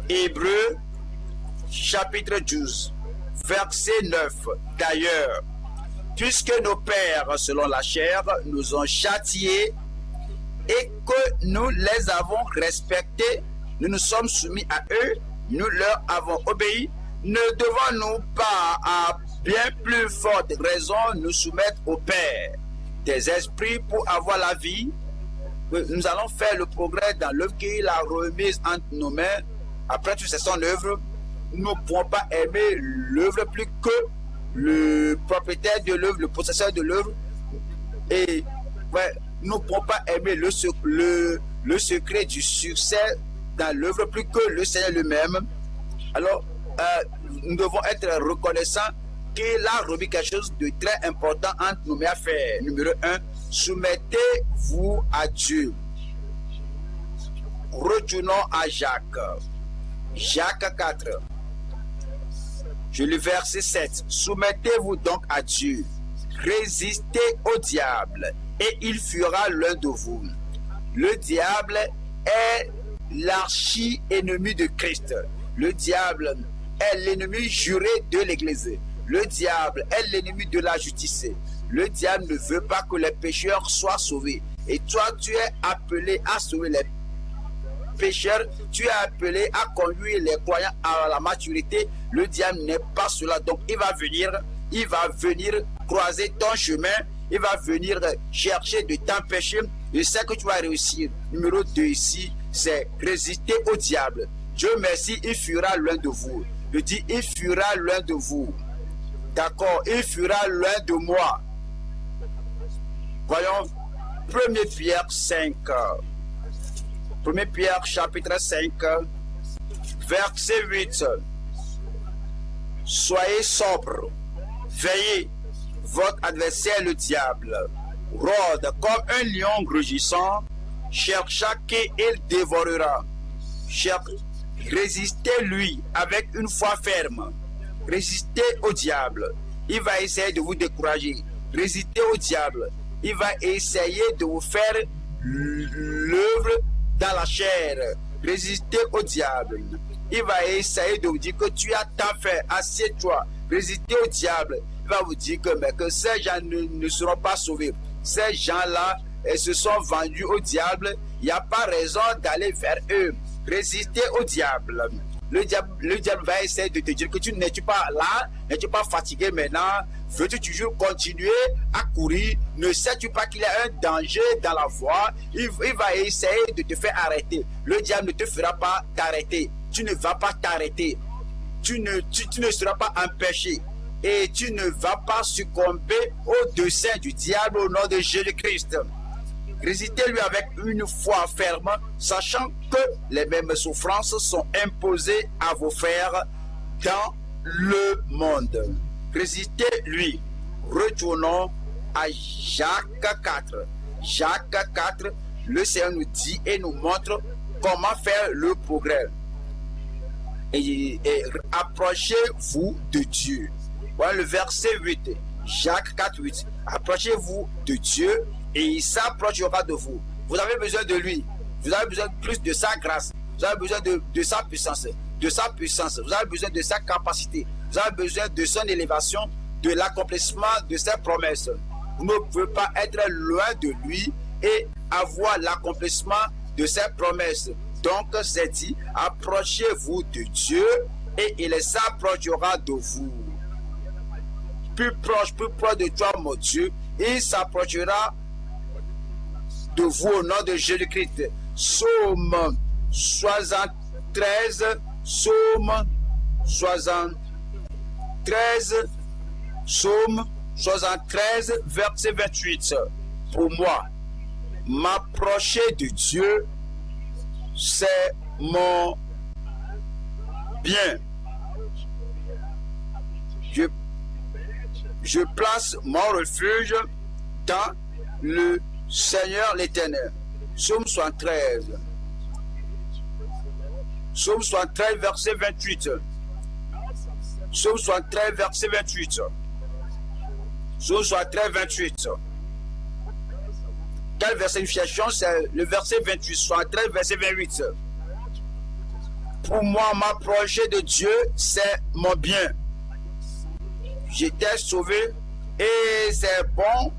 Hébreux chapitre 12, verset 9. D'ailleurs, puisque nos pères, selon la chair, nous ont châtiés et que nous les avons respectés, nous nous sommes soumis à eux, nous leur avons obéi, ne devons-nous pas, à bien plus forte raison, nous soumettre au Père des esprits pour avoir la vie? Nous allons faire le progrès dans l'œuvre qu'il a remise entre nos mains. Après tout, c'est son œuvre. Nous ne pouvons pas aimer l'œuvre plus que le propriétaire de l'œuvre, le possesseur de l'œuvre. Et nous ne pouvons pas aimer le secret du succès dans l'œuvre plus que le Seigneur lui-même. Alors, nous devons être reconnaissants qu'il a remis quelque chose de très important entre nos mains à faire. Numéro 1, soumettez-vous à Dieu. Retournons à Jacques. Jacques 4. Je lis verset 7. Soumettez-vous donc à Dieu. Résistez au diable et il fuira l'un de vous. Le diable est l'archi-ennemi de Christ. Le diable est l'ennemi juré de l'Église. Le diable est l'ennemi de la justice. Le diable ne veut pas que les pécheurs soient sauvés. Et toi, tu es appelé à sauver les pécheurs. Tu es appelé à conduire les croyants à la maturité. Le diable n'est pas cela. Donc, il va venir croiser ton chemin. Il va venir chercher de t'empêcher. Je sais que tu vas réussir. Numéro 2 ici, c'est résister au diable. Dieu merci, il fuira loin de vous. Je dis, il fuira loin de vous. D'accord, il fuira loin de moi. Voyons, 1 Pierre 5. 1 Pierre chapitre 5, verset 8. Soyez sobres, veillez, votre adversaire le diable rôde comme un lion rugissant, chercha qui il dévorera. Résistez-lui avec une foi ferme. Résistez au diable. Il va essayer de vous décourager. Résistez au diable. Il va essayer de vous faire l'œuvre dans la chair. Résistez au diable. Il va essayer de vous dire que tu as tant fait, assieds-toi. Résistez au diable. Il va vous dire que ces gens ne seront pas sauvés. Ces gens-là se sont vendus au diable. Il n'y a pas raison d'aller vers eux. Résistez au diable. Le diable va essayer de te dire que tu n'es-tu pas là, n'es-tu pas fatigué maintenant, veux-tu toujours continuer à courir, ne sais-tu pas qu'il y a un danger dans la voie, il va essayer de te faire arrêter. Le diable ne te fera pas t'arrêter, tu ne vas pas t'arrêter, tu ne seras pas empêché et tu ne vas pas succomber au dessein du diable au nom de Jésus-Christ. Résistez-lui avec une foi ferme, sachant que les mêmes souffrances sont imposées à vos frères dans le monde. Résistez-lui. Retournons à Jacques 4. Jacques 4, le Seigneur nous dit et nous montre comment faire le progrès. Et approchez-vous de Dieu. Voilà le verset 8. Jacques 4, 8. Approchez-vous de Dieu et il s'approchera de vous. Vous avez besoin de lui. Vous avez besoin plus de sa grâce. Vous avez besoin de sa puissance. De sa puissance. Vous avez besoin de sa capacité. Vous avez besoin de son élévation, de l'accomplissement de ses promesses. Vous ne pouvez pas être loin de lui et avoir l'accomplissement de ses promesses. Donc, c'est dit, approchez-vous de Dieu et il s'approchera de vous. Plus proche de toi, mon Dieu, il s'approchera de vous au nom de Jésus-Christ. Psaume 73, Psaume 73, Psaume 73, verset 28. Pour moi, m'approcher de Dieu, c'est mon bien. Je place mon refuge dans le Seigneur l'Éternel. Psaume 73. Psaume 73, verset 28. Psaume 73, verset 28. Psaume 73, 28. Quel verset nous cherchons? C'est le verset 28. 73, verset 28. Pour moi, m'approcher de Dieu, c'est mon bien. J'étais sauvé et c'est bon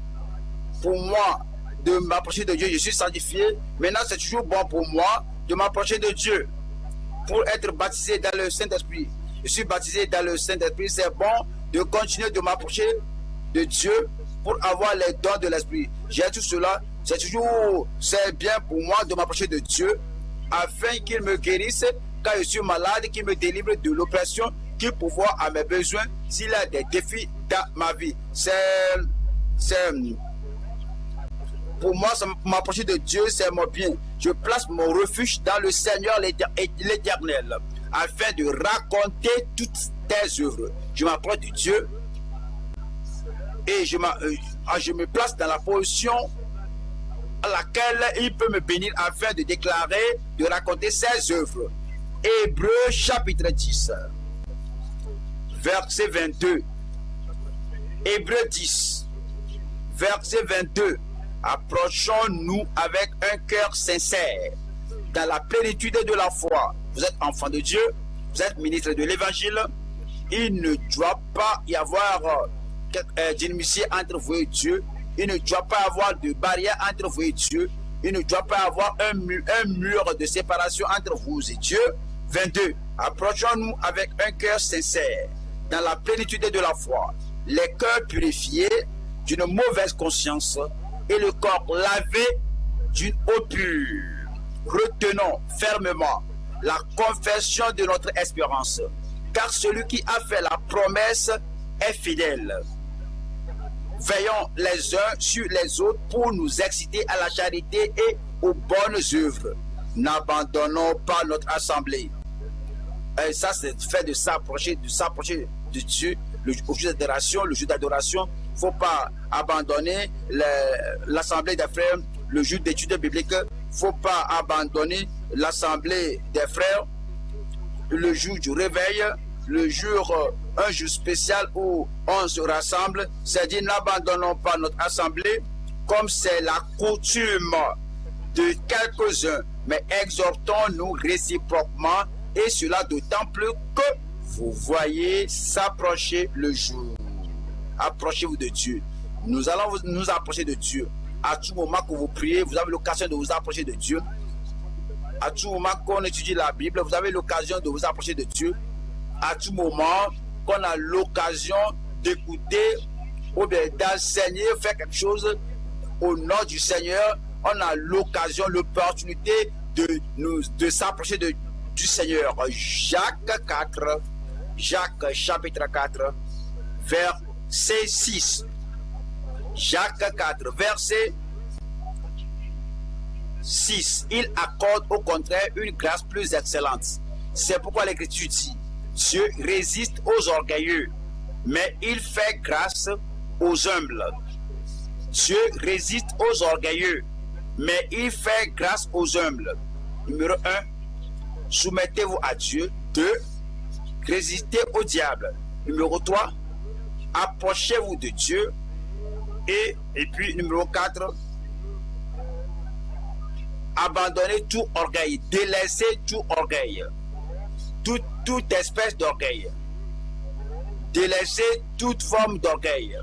pour moi de m'approcher de Dieu. Je suis sanctifié. Maintenant, c'est toujours bon pour moi de m'approcher de Dieu pour être baptisé dans le Saint-Esprit. Je suis baptisé dans le Saint-Esprit. C'est bon de continuer de m'approcher de Dieu pour avoir les dons de l'Esprit. J'ai tout cela. C'est bien pour moi de m'approcher de Dieu afin qu'il me guérisse quand je suis malade, qu'il me délivre de l'oppression, qu'il pourvoie à mes besoins s'il y a des défis dans ma vie. Pour moi, m'approcher de Dieu, c'est mon bien. Je place mon refuge dans le Seigneur l'Éternel afin de raconter toutes tes œuvres. Je m'approche de Dieu et je me place dans la position à laquelle il peut me bénir afin de déclarer, de raconter ses œuvres. Hébreux chapitre 10, verset 22. Hébreux 10, verset 22. Approchons-nous avec un cœur sincère, dans la plénitude de la foi. Vous êtes enfant de Dieu, vous êtes ministre de l'évangile, il ne doit pas y avoir d'inimitié entre vous et Dieu. Il ne doit pas avoir de barrière entre vous et Dieu. Il ne doit pas avoir un mur de séparation entre vous et Dieu. 22. Approchons-nous avec un cœur sincère, dans la plénitude de la foi, les cœurs purifiés d'une mauvaise conscience et le corps lavé d'une eau pure. Retenons fermement la confession de notre espérance, car celui qui a fait la promesse est fidèle. Veillons les uns sur les autres pour nous exciter à la charité et aux bonnes œuvres. N'abandonnons pas notre assemblée. Et ça, c'est le fait de s'approcher de Dieu, le jour d'adoration. Le jour d'adoration, il ne faut pas abandonner l'assemblée des frères, le jour d'études bibliques. Il ne faut pas abandonner l'assemblée des frères, le jour du réveil, le jour, un jour spécial où on se rassemble. C'est dit, n'abandonnons pas notre assemblée comme c'est la coutume de quelques-uns, mais exhortons-nous réciproquement, et cela d'autant plus que vous voyez s'approcher le jour. Approchez-vous de Dieu. Nous allons nous approcher de Dieu. À tout moment que vous priez, vous avez l'occasion de vous approcher de Dieu. À tout moment qu'on étudie la Bible, vous avez l'occasion de vous approcher de Dieu. À tout moment qu'on a l'occasion d'écouter ou bien d'enseigner, faire quelque chose au nom du Seigneur, on a l'occasion, l'opportunité de s'approcher du Seigneur. Jacques 4, Jacques chapitre 4, verset 6. Jacques 4, verset 6. Il accorde au contraire une grâce plus excellente. C'est pourquoi l'Écriture dit, Dieu résiste aux orgueilleux, mais il fait grâce aux humbles. Dieu résiste aux orgueilleux, mais il fait grâce aux humbles. Numéro 1, soumettez-vous à Dieu. 2, résistez au diable. Numéro 3, approchez-vous de Dieu. Et puis numéro 4, abandonnez tout orgueil, délaissez tout orgueil, toute espèce d'orgueil, délaissez toute forme d'orgueil.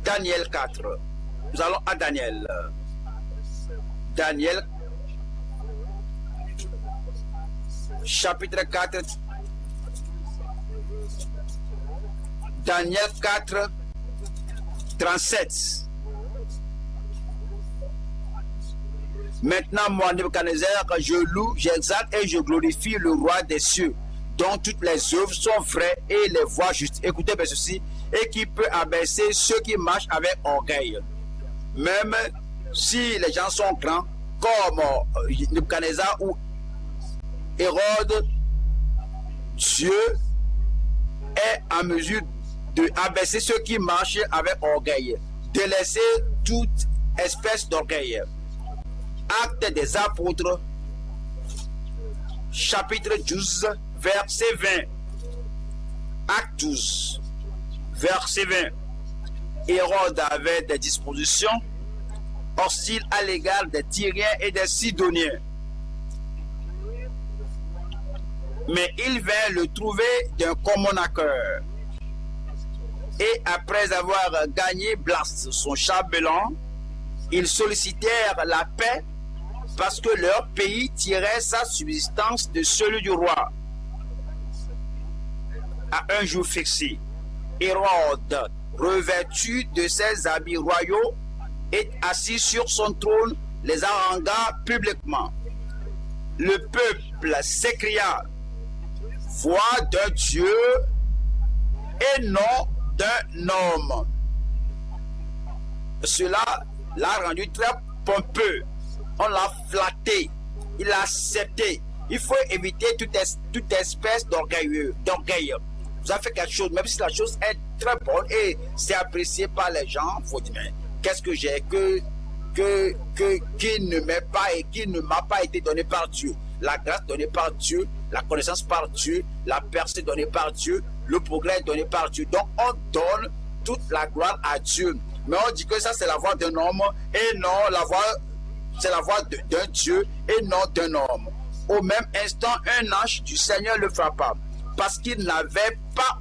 Daniel 4, nous allons à Daniel. Daniel chapitre 4, Daniel 4, 37. Maintenant, moi, Nebuchadnezzar, je loue, j'exalte et je glorifie le roi des cieux, dont toutes les œuvres sont vraies et les voies justes. Écoutez bien ceci, et qui peut abaisser ceux qui marchent avec orgueil. Même si les gens sont grands, comme Nebuchadnezzar ou Hérode, Dieu est en mesure d'abaisser ceux qui marchent avec orgueil, délaisser toute espèce d'orgueil. Actes des apôtres, chapitre 12, verset 20. Acte 12, verset 20. Hérode avait des dispositions hostiles à l'égard des Tyriens et des Sidoniens. Mais il vint le trouver d'un commun accord. Et après avoir gagné Blas, son chambellan, ils sollicitèrent la paix parce que leur pays tirait sa subsistance de celui du roi. À un jour fixé, Hérode, revêtu de ses habits royaux et assis sur son trône, les harangua publiquement. Le peuple s'écria, voix d'un Dieu et non d'un homme. Cela l'a rendu très pompeux. On l'a flatté, il l'a accepté. Il faut éviter toute espèce d'orgueil. Vous avez fait quelque chose, même si la chose est très bonne et c'est apprécié par les gens, il faut dire, qu'est-ce que j'ai qui ne m'est pas et qui ne m'a pas été donné par Dieu. La grâce donnée par Dieu, la connaissance par Dieu, la percée donnée par Dieu, le progrès donné par Dieu. Donc on donne toute la gloire à Dieu. Mais on dit que ça c'est la voix d'un homme et non la voix, c'est la voix d'un Dieu et non d'un homme. au même instant, un ange du Seigneur le frappa, parce qu'il n'avait pas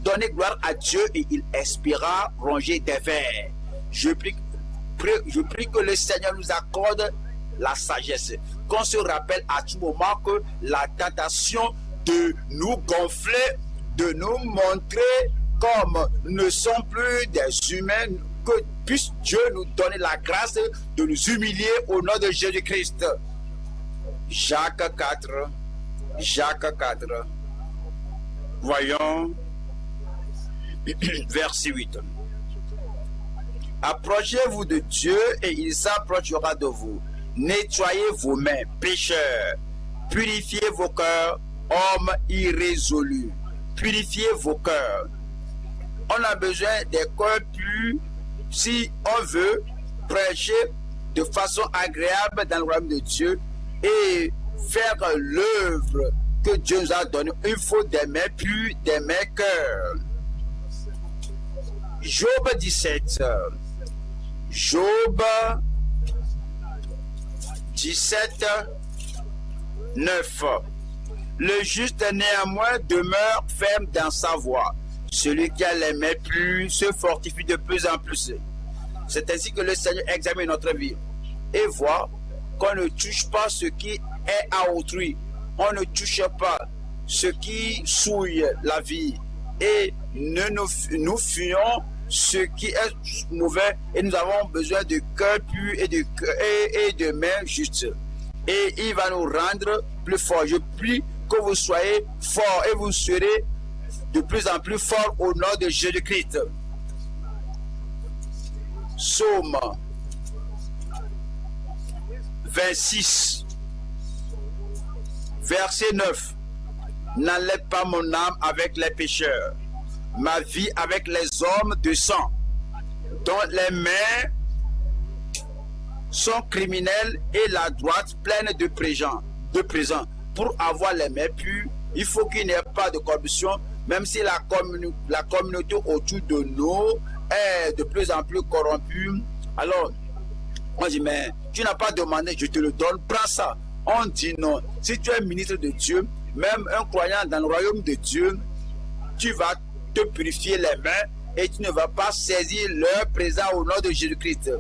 donné gloire à Dieu et il expira rongé des vers. Je prie que le Seigneur nous accorde la sagesse, qu'on se rappelle à tout moment que la tentation de nous gonfler, de nous montrer comme nous ne sommes plus des humains, que puisse Dieu nous donner la grâce de nous humilier au nom de Jésus-Christ. Jacques 4, Jacques 4, voyons, verset 8. Approchez-vous de Dieu et il s'approchera de vous. Nettoyez vos mains, pécheurs. Purifiez vos cœurs, hommes irrésolus. Purifiez vos cœurs. On a besoin des cœurs purs si on veut prêcher de façon agréable dans le royaume de Dieu et faire l'œuvre que Dieu nous a donnée. Il faut des mains pures, des mains cœurs. Job 17. Job 17, 9. Le juste néanmoins demeure ferme dans sa voie. Celui qui a les mains pures se fortifie de plus en plus. C'est ainsi que le Seigneur examine notre vie et voit qu'on ne touche pas ce qui est à autrui. On ne touche pas ce qui souille la vie et nous fuyons ce qui est mauvais et nous avons besoin de cœur pur et de mains justes. Et il va nous rendre plus forts. Je prie que vous soyez forts et vous serez de plus en plus forts au nom de Jésus-Christ. Psaume 26, verset 9. N'enlève pas mon âme avec les pécheurs, ma vie avec les hommes de sang, dont les mains sont criminelles et la droite pleine de présents. Pour avoir les mains pures, il faut qu'il n'y ait pas de corruption, même si la communauté autour de nous est de plus en plus corrompue. Alors, on dit, mais tu n'as pas demandé, je te le donne, prends ça. On dit non. Si tu es ministre de Dieu, même un croyant dans le royaume de Dieu, tu vas te purifier les mains et tu ne vas pas saisir leur présent au nom de Jésus-Christ.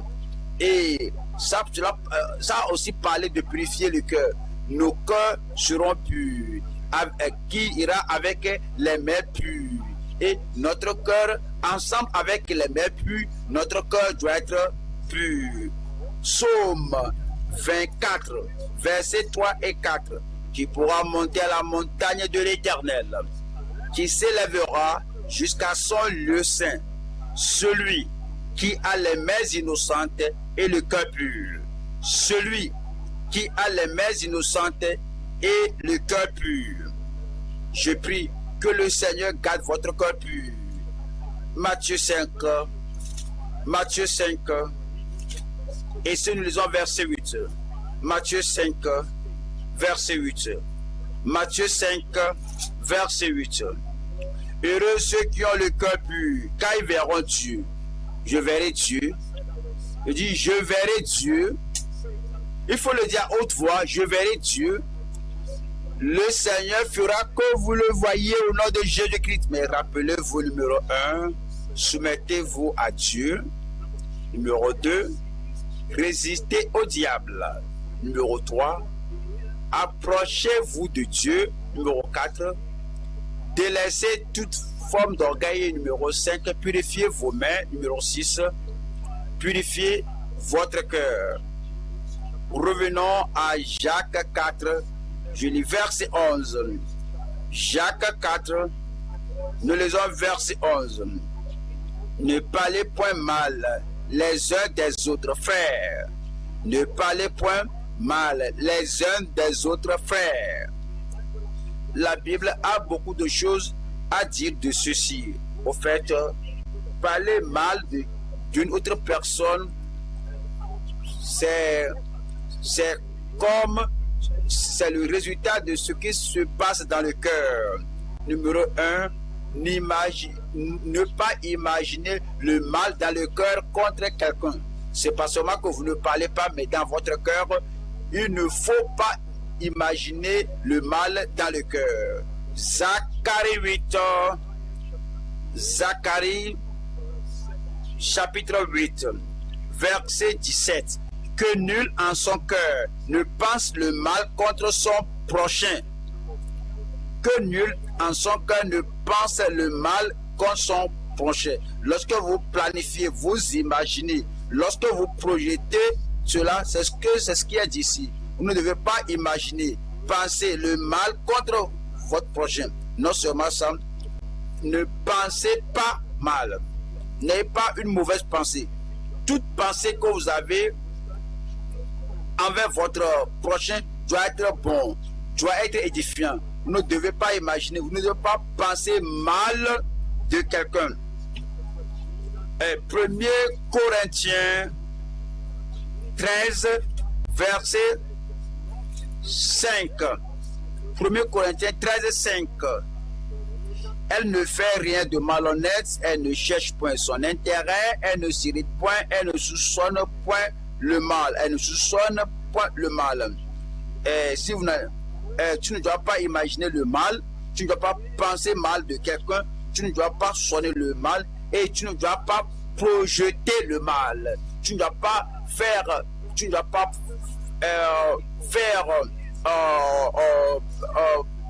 Et ça a aussi parlé de purifier le cœur. Nos cœurs seront purs. Qui ira avec les mains pures. Et notre cœur, ensemble avec les mains pures, notre cœur doit être pur. Psaume 24, versets 3 et 4. Qui pourra monter à la montagne de l'Éternel, qui s'élèvera jusqu'à son lieu saint. Celui qui a les mains innocentes et le cœur pur. Celui qui a les mains innocentes et le cœur pur. Je prie que le Seigneur garde votre cœur pur. Matthieu 5. Matthieu 5. Et si nous lisons verset 8. Matthieu 5, verset 8. Matthieu 5, verset 8. Heureux ceux qui ont le cœur pur, car ils verront Dieu. Je verrai Dieu. Je dis, je verrai Dieu. Il faut le dire à haute voix, je verrai Dieu. Le Seigneur fera que vous le voyez au nom de Jésus-Christ. Mais rappelez-vous, numéro 1, soumettez-vous à Dieu. Numéro 2, résistez au diable. Numéro 3, approchez-vous de Dieu. Numéro 4, délaissez toute forme d'orgueil. Numéro 5, purifiez vos mains. Numéro 6, purifiez votre cœur. Revenons à Jacques 4, je lis verset 11. Jacques 4, nous lisons verset 11. Ne parlez point mal les uns des autres frères. Ne parlez point mal les uns des autres frères. La Bible a beaucoup de choses à dire de ceci. Au fait, parler mal d'une autre personne, c'est le résultat de ce qui se passe dans le cœur. Numéro 1, ne pas imaginer le mal dans le cœur contre quelqu'un. C'est pas seulement que vous ne parlez pas, mais dans votre cœur, il ne faut pas imaginer le mal dans le cœur. Zacharie 8, Zacharie chapitre 8, verset 17. Que nul en son cœur ne pense le mal contre son prochain. Que nul en son cœur ne pense le mal contre son prochain. Lorsque vous planifiez, vous imaginez, lorsque vous projetez cela, c'est ce qui est dit ici. Vous ne devez pas imaginer, penser le mal contre votre prochain. Non seulement ça, ne pensez pas mal. N'ayez pas une mauvaise pensée. Toute pensée que vous avez envers votre prochain doit être bon, doit être édifiant. Vous ne devez pas imaginer, vous ne devez pas penser mal de quelqu'un. 1er Corinthiens 13, verset 5. 1er Corinthiens 13, 5. Elle ne fait rien de malhonnête, elle ne cherche point son intérêt, elle ne s'irrite point, elle ne soupçonne point le mal. Elle ne soupçonne point le mal. Si vous tu ne dois pas imaginer le mal, tu ne dois pas penser mal de quelqu'un, tu ne dois pas soigner le mal et tu ne dois pas projeter le mal. Tu ne dois pas faire, tu ne dois pas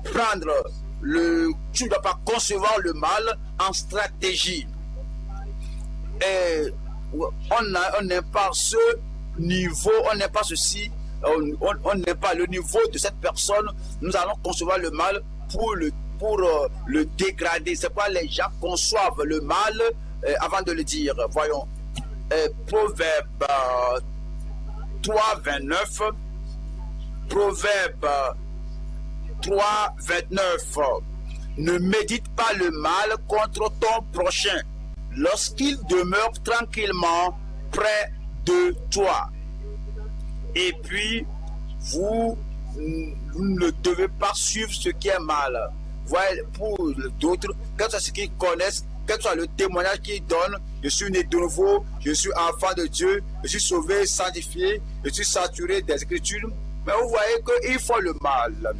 prendre le, tu ne dois pas concevoir le mal en stratégie. Et on n'est pas ce niveau, on n'est pas ceci, on n'est pas le niveau de cette personne. Nous allons concevoir le mal pour le dégrader. C'est pourquoi les gens conçoivent le mal avant de le dire. Voyons, Proverbe 3, 29. Proverbe 3, 29. Ne médite pas le mal contre ton prochain lorsqu'il demeure tranquillement près de toi. Et puis, vous ne devez pas suivre ce qui est mal. Voyez, pour d'autres, quel soit ce qu'ils connaissent, quel soit le témoignage qu'ils donnent, je suis né de nouveau, je suis enfant de Dieu, je suis sauvé, sanctifié, je suis saturé des Écritures. Mais vous voyez qu'ils font le mal.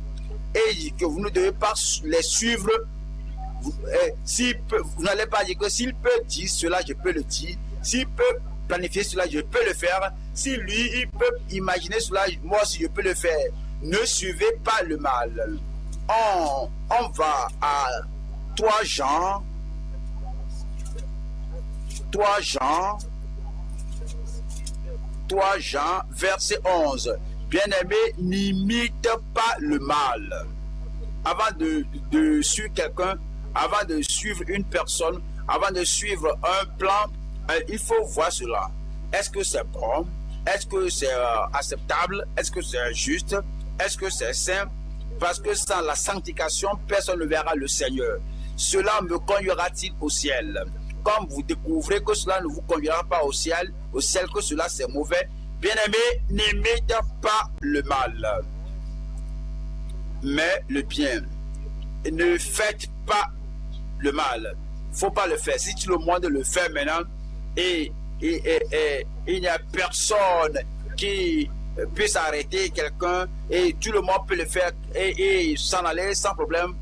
Et que vous ne devez pas les suivre. Vous n'allez pas dire que s'il peut dire cela, je peux le dire. S'il peut planifier cela, je peux le faire. Si lui, il peut imaginer cela, moi aussi, je peux le faire. Ne suivez pas le mal. On va à 3 Jean. 3 Jean, verset 11. Bien-aimé, n'imite pas le mal. Avant de suivre quelqu'un, avant de suivre une personne, avant de suivre un plan, il faut voir cela. Est-ce que c'est bon? Est-ce que c'est acceptable? Est-ce que c'est juste? Est-ce que c'est saint? Parce que sans la sanctification, personne ne verra le Seigneur. Cela me conduira-t-il au ciel? Comme vous découvrez que cela ne vous conduira pas au ciel que cela c'est mauvais, bien-aimé, n'imite pas le mal, mais le bien. Ne faites pas le mal. Il ne faut pas le faire. Si tout le monde le fait maintenant, et il n'y a personne qui puisse arrêter quelqu'un, et tout le monde peut le faire et s'en aller sans problème,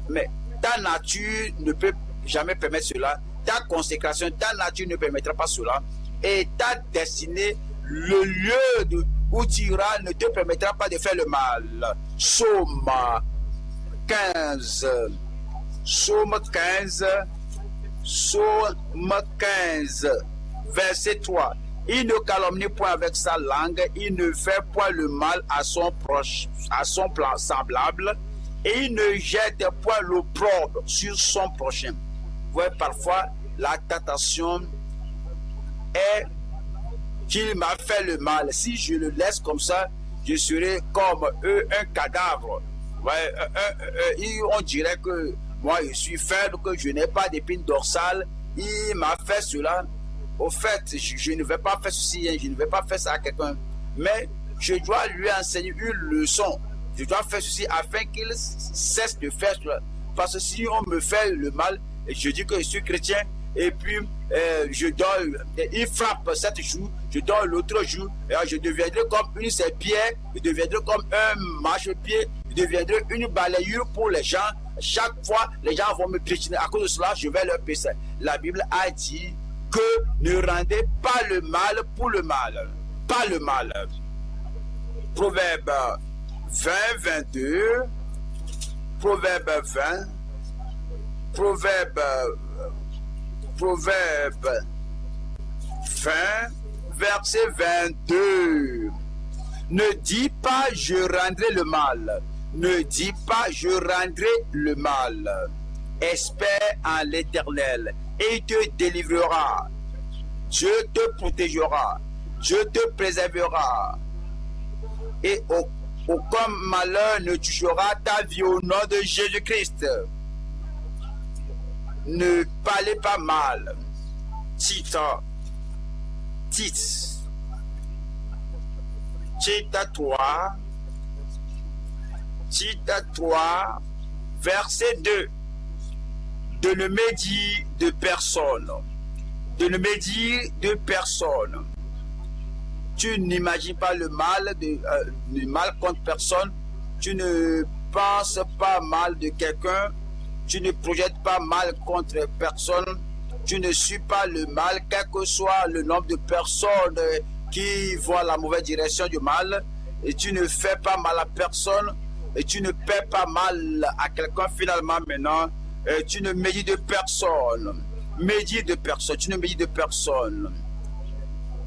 mais ta nature ne peut jamais permettre cela. Ta consécration, ta nature ne permettra pas cela. Et ta destinée, le lieu où tu iras ne te permettra pas de faire le mal. Psaume 15. Psaume 15. Psaume 15. Verset 3. Il ne calomnie point avec sa langue, il ne fait point le mal à son proche, à son semblable, et il ne jette point l'opprobre sur son prochain. Vous voyez, parfois, la tentation est qu'il m'a fait le mal. Si je le laisse comme ça, je serai comme eux, un cadavre. Ouais, on dirait que moi, je suis faible, que je n'ai pas d'épine dorsale. Il m'a fait cela. Au fait, je ne vais pas faire ceci, je ne vais pas faire ça à quelqu'un. Mais je dois lui enseigner une leçon. Je dois faire ceci afin qu'il cesse de faire cela. Parce que si on me fait le mal, je dis que je suis chrétien, et puis il frappe cette joue, je dors l'autre jour, et je deviendrai comme une serpillère, je deviendrai comme un marchepied, je deviendrai une balayure pour les gens. Chaque fois, les gens vont me piétiner. À cause de cela, je vais leur pécher. La Bible a dit que ne rendez pas le mal pour le mal. Pas le mal. Proverbe 20, 22. Proverbe 20. Proverbe 20, verset 22. Ne dis pas je rendrai le mal. Ne dis pas je rendrai le mal. Espère en l'Éternel et il te délivrera. Dieu te protégera. Dieu te préservera. Et aucun malheur ne touchera ta vie au nom de Jésus-Christ. Ne parlez pas mal. Tite 3, verset 2. De ne médire de personne. De ne médire de personne. Tu n'imagines pas le mal, le mal contre personne. Tu ne penses pas mal de quelqu'un. Tu ne projettes pas mal contre personne. Tu ne suis pas le mal, quel que soit le nombre de personnes qui vont à la mauvaise direction du mal. Et tu ne fais pas mal à personne. Et tu ne perds pas mal à quelqu'un finalement maintenant. Tu ne médites de personne. Médite de personne. Tu ne médites de personne.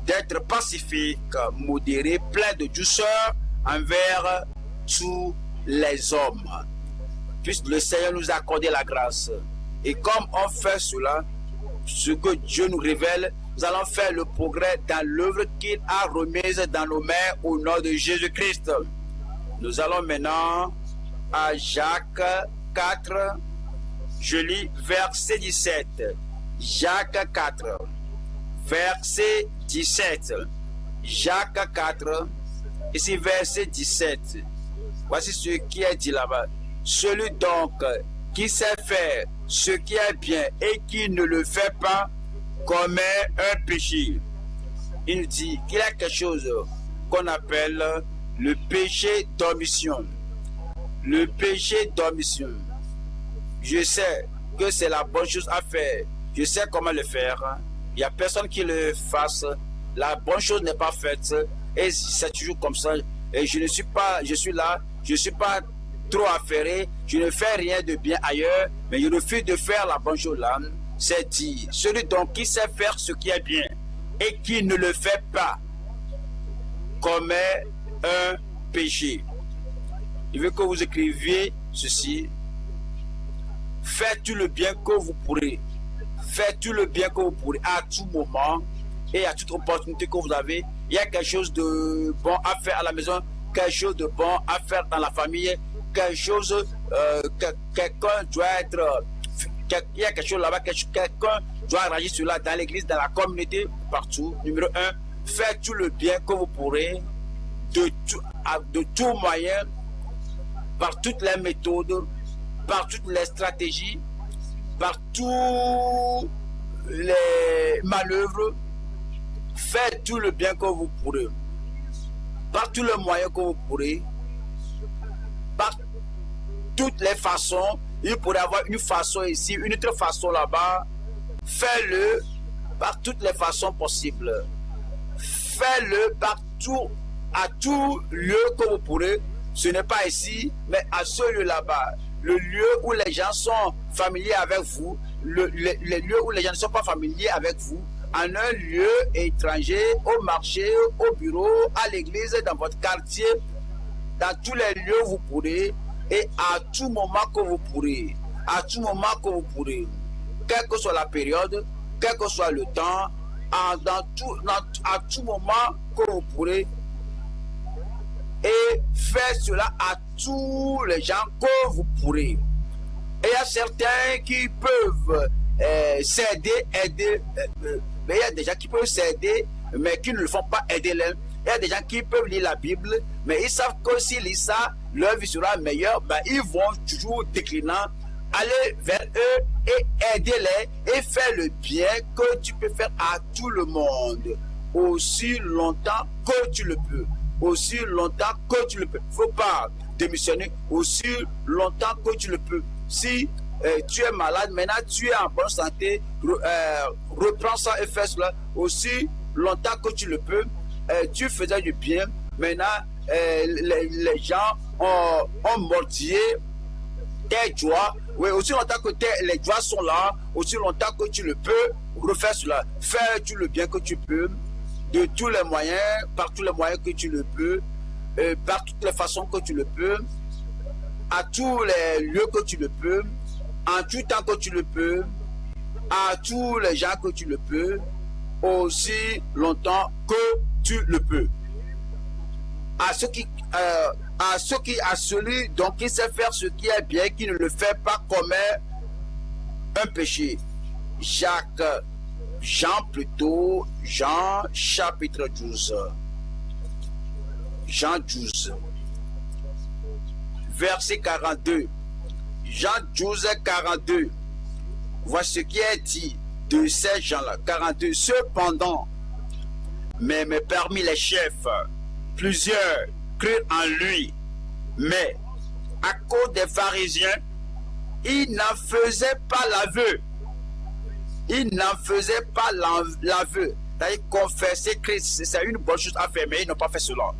D'être pacifique, modéré, plein de douceur envers tous les hommes. Puisque le Seigneur nous a accordé la grâce. Et comme on fait cela, ce que Dieu nous révèle, nous allons faire le progrès dans l'œuvre qu'il a remise dans nos mains au nom de Jésus-Christ. Nous allons maintenant à Jacques 4, je lis verset 17. Jacques 4, verset 17. Jacques 4, ici verset 17. Voici ce qui est dit là-bas. Celui donc qui sait faire ce qui est bien et qui ne le fait pas commet un péché. Il nous dit qu'il y a quelque chose qu'on appelle le péché d'omission. Le péché d'omission. Je sais que c'est la bonne chose à faire. Je sais comment le faire. Il n'y a personne qui le fasse. La bonne chose n'est pas faite. Et c'est toujours comme ça. Et je suis là. Je ne suis pas trop affairé. Je ne fais rien de bien ailleurs. Mais je refuse de faire la bonne chose là. C'est dit. Celui donc qui sait faire ce qui est bien et qui ne le fait pas commet un péché. Il veut que vous écriviez ceci. Faites tout le bien que vous pourrez. Faites tout le bien que vous pourrez à tout moment et à toute opportunité que vous avez. Il y a quelque chose de bon à faire à la maison, quelque chose de bon à faire dans la famille, quelque chose, quelqu'un doit être, il y a quelque chose là-bas, quelqu'un doit réagir sur là dans l'église, dans la communauté, partout. Numéro 1, faites tout le bien que vous pourrez, de tout moyen, par toutes les méthodes, par toutes les stratégies, par tous les manœuvres. Faites tout le bien que vous pourrez, par tous les moyens que vous pourrez, par toutes les façons. Il pourrait y avoir une façon ici, une autre façon là-bas. Faites-le par toutes les façons possibles. Faites-le partout, à tout lieu que vous pourrez. Ce n'est pas ici, mais à ce lieu là-bas. Le lieu où les gens sont familiers avec vous, le lieu où les gens ne sont pas familiers avec vous, en un lieu étranger, au marché, au bureau, à l'église, dans votre quartier, dans tous les lieux où vous pourrez, et à tout moment que vous pourrez, à tout moment que vous pourrez, quelle que soit la période, quel que soit le temps, à tout moment que vous pourrez, et faire cela à tous les gens que vous pourrez. Et il y a certains qui peuvent s'aider, aider, mais il y a des gens qui peuvent s'aider, mais qui ne le font pas aider l'un. Il y a des gens qui peuvent lire la Bible, mais ils savent que s'ils lisent ça, leur vie sera meilleure. Ben, ils vont toujours déclinant, aller vers eux et aider-les et faire le bien que tu peux faire à tout le monde. aussi longtemps que tu le peux. Aussi longtemps que tu le peux. Il ne faut pas démissionner aussi longtemps que tu le peux. Si tu es malade, maintenant tu es en bonne santé, reprends ça et fais cela aussi longtemps que tu le peux. Tu faisais du bien, maintenant les gens ont mortier tes joies. Oui, aussi longtemps que les joies sont là, aussi longtemps que tu le peux, refais cela. Fais-tu le bien que tu peux, de tous les moyens, par tous les moyens que tu le peux, par toutes les façons que tu le peux, à tous les lieux que tu le peux, en tout temps que tu le peux, à tous les gens que tu le peux, aussi longtemps que tu le peux. À celui donc qui sait faire ce qui est bien, qui ne le fait pas, commet un péché. Jean chapitre 12. Jean 12. Verset 42. Jean 12, 42. Voici ce qui est dit de ces gens-là. 42. Cependant, mais parmi les chefs, plusieurs crurent en lui, mais à cause des pharisiens, il n'en faisait pas l'aveu. Il n'en faisait pas l'aveu. C'est-à-dire confesser Christ, c'est une bonne chose à faire, mais ils n'ont pas fait cela.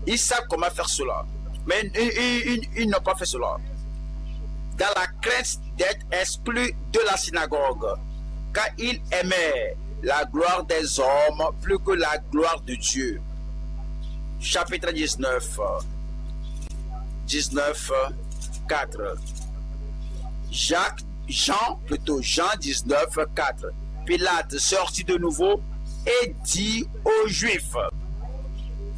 Ils savent comment faire cela, mais ils n'ont pas fait cela. Dans la crainte d'être exclus de la synagogue, car ils aimaient la gloire des hommes plus que la gloire de Dieu. Chapitre 19, 4. Jean 19, 4. Pilate sortit de nouveau et dit aux Juifs,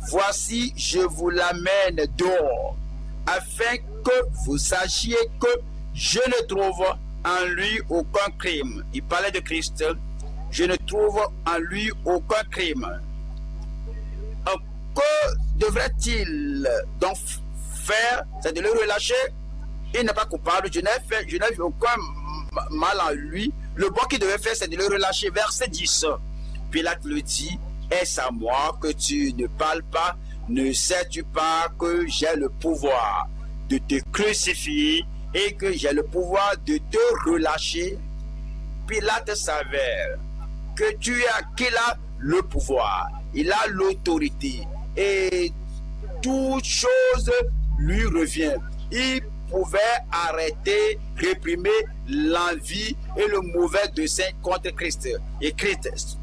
voici, je vous l'amène dehors, afin que vous sachiez que je ne trouve en lui aucun crime. Il parlait de Christ. Je ne trouve en lui aucun crime. Que devrait-il donc faire? C'est de le relâcher. Il n'est pas coupable. Je n'ai vu aucun mal en lui. Le bon qu'il devait faire, c'est de le relâcher. Verset 10. Pilate le dit, est-ce à moi que tu ne parles pas? Ne sais-tu pas que j'ai le pouvoir de te crucifier et que j'ai le pouvoir de te relâcher? Pilate s'avère qu'il a le pouvoir, il a l'autorité et toute chose lui revient. Il pouvait arrêter, réprimer l'envie et le mauvais dessein contre Christ. Et Christ,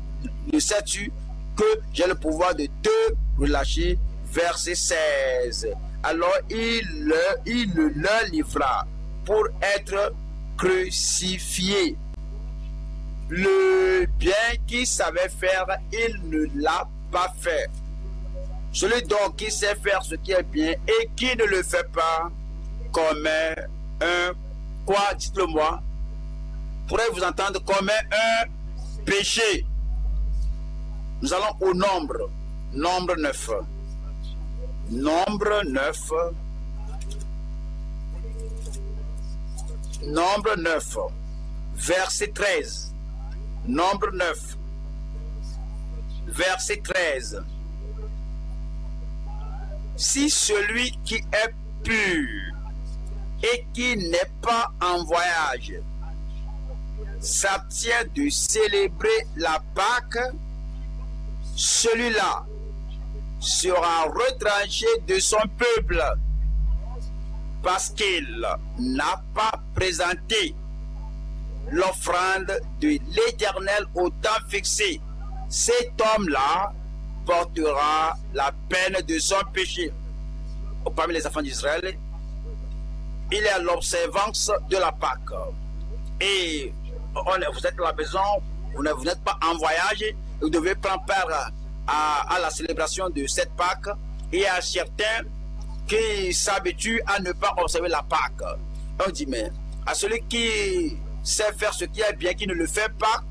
ne sais-tu que j'ai le pouvoir de te relâcher? Verset 16. Alors il le leur livra pour être crucifié. Le bien qu'il savait faire, il ne l'a pas fait. Celui donc qui sait faire ce qui est bien et qui ne le fait pas commet un quoi? Dites-le moi. Pourrais vous entendre? Commet un péché. Nous allons au nombre. Nombre 9. Nombre 9. Nombre 9. Verset 13. Nombre 9. Verset 13. Si celui qui est pur et qui n'est pas en voyage s'abstient de célébrer la Pâque, celui-là sera retranché de son peuple parce qu'il n'a pas présenté l'offrande de l'Éternel au temps fixé. Cet homme-là portera la peine de son péché. Parmi les enfants d'Israël, il est à l'observance de la Pâque. Et vous êtes à la maison, vous n'êtes pas en voyage, vous devez prendre part à la célébration de cette Pâque. Et il y a certains qui s'habituent à ne pas observer la Pâque. On dit, mais à celui qui sait faire ce qui est bien, qui ne le fait pas,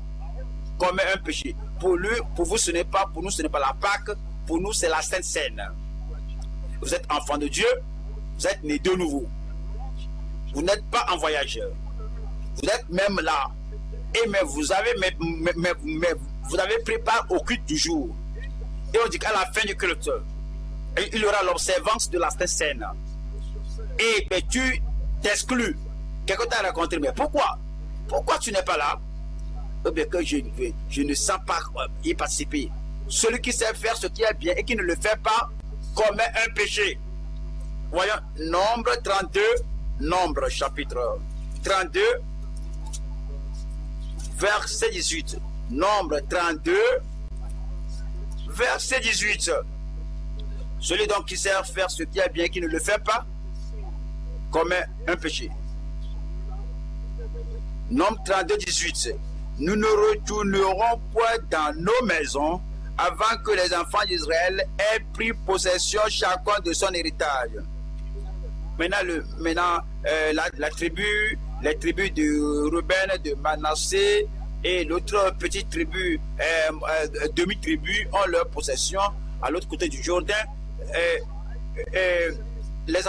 commet un péché. Pour lui, pour vous, ce n'est pas, pour nous, ce n'est pas la Pâque, pour nous, c'est la Sainte Seine. Vous êtes enfant de Dieu, vous êtes né de nouveau. Vous n'êtes pas en voyageur. Vous êtes même là. Et mais vous avez, vous avez pris part au culte du jour. Et on dit qu'à la fin du culte, il y aura l'observance de la Sainte Seine. Et ben, tu t'exclus. Quelqu'un t'a raconté, mais pourquoi? Pourquoi tu n'es pas là? Eh bien, que je ne sens pas y participer. Celui qui sait faire ce qui est bien et qui ne le fait pas commet un péché. Voyons, Nombre 32, Nombre chapitre 32, verset 18. Nombre 32, verset 18. Celui donc qui sait faire ce qui est bien et qui ne le fait pas commet un péché. Nombre 32, 18. Nous ne retournerons point dans nos maisons avant que les enfants d'Israël aient pris possession chacun de son héritage. Maintenant, les tribus de Ruben, de Manassé et l'autre petite tribu, demi-tribu, ont leur possession à l'autre côté du Jourdain. Les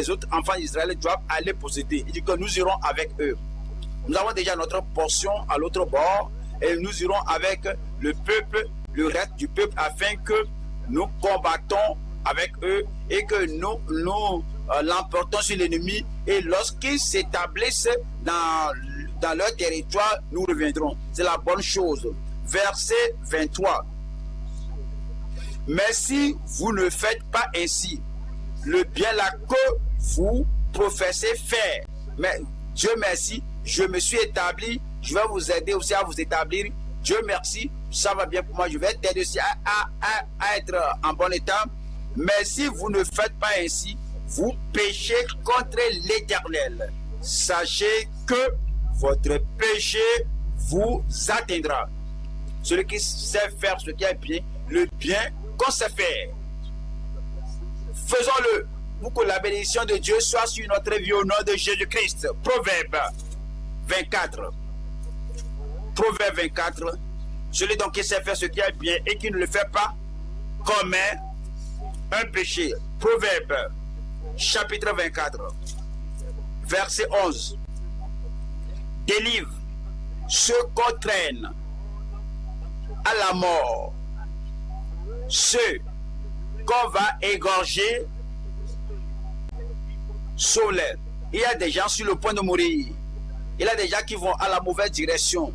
autres enfants d'Israël doivent aller posséder. Il dit que nous irons avec eux. Nous avons déjà notre portion à l'autre bord et nous irons avec le peuple, le reste du peuple, afin que nous combattons avec eux et que nous l'emportons sur l'ennemi. Et lorsqu'ils s'établissent dans leur territoire, nous reviendrons. C'est la bonne chose. Verset 23. Mais si vous ne faites pas ainsi, le bien là que vous professez faire, mais Dieu merci, je me suis établi, je vais vous aider aussi à vous établir. Dieu merci, ça va bien pour moi, je vais t'aider aussi à être en bon état. Mais si vous ne faites pas ainsi, vous péchez contre l'Éternel. Sachez que votre péché vous atteindra. Celui qui sait faire ce qui est bien, le bien qu'on sait faire, faisons-le pour que la bénédiction de Dieu soit sur notre vie au nom de Jésus-Christ. Proverbe 24. Proverbe 24. Celui donc qui sait faire ce qui est bien et qui ne le fait pas commet un péché. Proverbe chapitre 24, verset 11. Délivre ceux qu'on traîne à la mort, ceux qu'on va égorger, sauve-les. Il y a des gens sur le point de mourir. Il y a des gens qui vont à la mauvaise direction.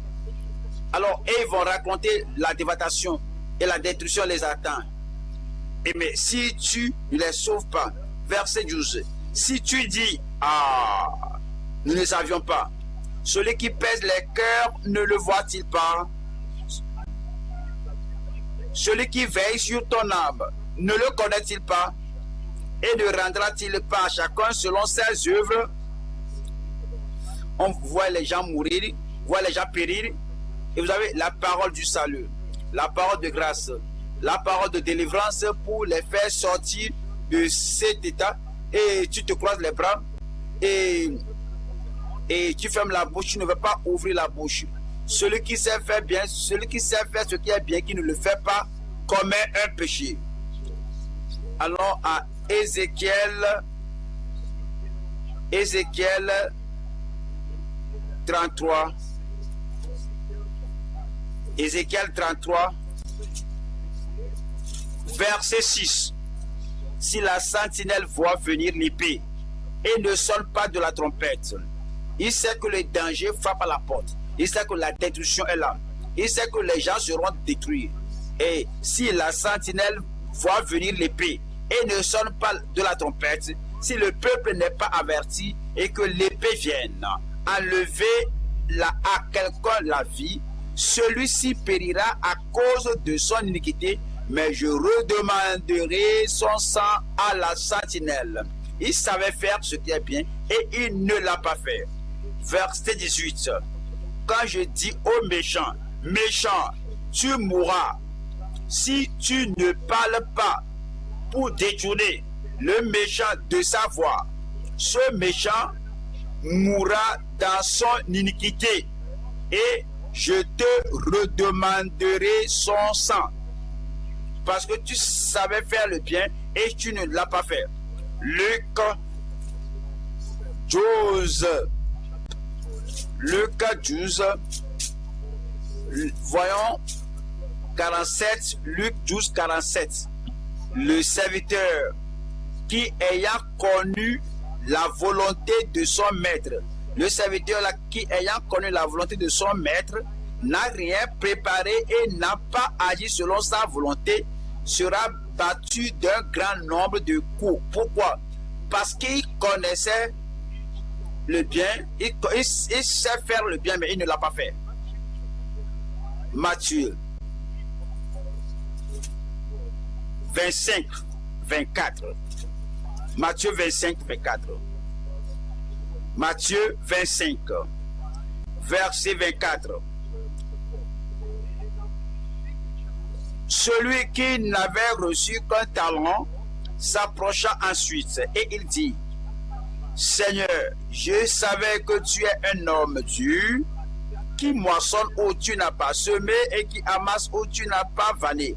Alors, ils vont raconter la dévastation et la destruction les attend. Et mais si tu ne les sauves pas, verset 12, si tu dis, ah, nous ne savions pas, celui qui pèse les cœurs ne le voit-il pas? Celui qui veille sur ton âme ne le connaît-il pas? Et ne rendra-t-il pas à chacun selon ses œuvres? On voit les gens mourir, voit les gens périr, et vous avez la parole du salut, la parole de grâce, la parole de délivrance pour les faire sortir de cet état. Et tu te croises les bras et tu fermes la bouche, tu ne veux pas ouvrir la bouche. Celui qui sait faire bien, celui qui sait faire ce qui est bien, qui ne le fait pas, commet un péché. Allons à Ézéchiel 33. Ézéchiel 33, verset 6. Si la sentinelle voit venir l'épée et ne sonne pas de la trompette, il sait que le danger frappe à la porte. Il sait que la destruction est là. Il sait que les gens seront détruits. Et si la sentinelle voit venir l'épée et ne sonne pas de la trompette, si le peuple n'est pas averti et que l'épée vienne enlever à quelqu'un la vie, celui-ci périra à cause de son iniquité, mais je redemanderai son sang à la sentinelle. Il savait faire ce qui est bien et il ne l'a pas fait. Verset 18. Quand je dis aux méchants, méchant, tu mourras, si tu ne parles pas pour détourner le méchant de sa voie, ce méchant mourra dans son iniquité et je te redemanderai son sang. Parce que tu savais faire le bien et tu ne l'as pas fait. Luc 12. Luc 12, Voyons 47, Luc 12, 47. Le serviteur qui ayant connu la volonté de son maître, le serviteur là, qui ayant connu la volonté de son maître, n'a rien préparé et n'a pas agi selon sa volonté, sera battu d'un grand nombre de coups. Pourquoi? Parce qu'il connaissait le bien, il sait faire le bien, mais il ne l'a pas fait. Matthieu 25, 24. Matthieu 25, 24. Matthieu 25, verset 24. Celui qui n'avait reçu qu'un talent s'approcha ensuite et il dit: Seigneur, je savais que tu es un homme dur, qui moissonne où tu n'as pas semé et qui amasse où tu n'as pas vanné.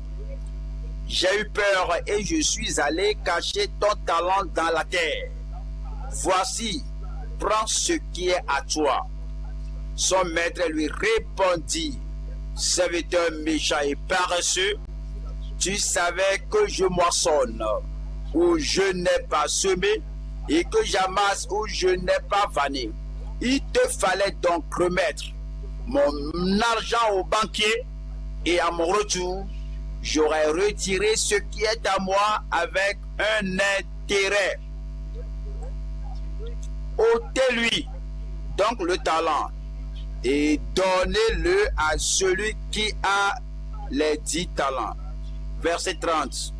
J'ai eu peur et je suis allé cacher ton talent dans la terre. Voici, prends ce qui est à toi. Son maître lui répondit: Serviteur méchant et paresseux, tu savais que je moissonne où je n'ai pas semé et que j'amasse où je n'ai pas vanné. Il te fallait donc remettre mon argent au banquier et à mon retour, j'aurais retiré ce qui est à moi avec un intérêt. Ôtez-lui donc le talent et donnez-le à celui qui a les 10 talents. Verset 30.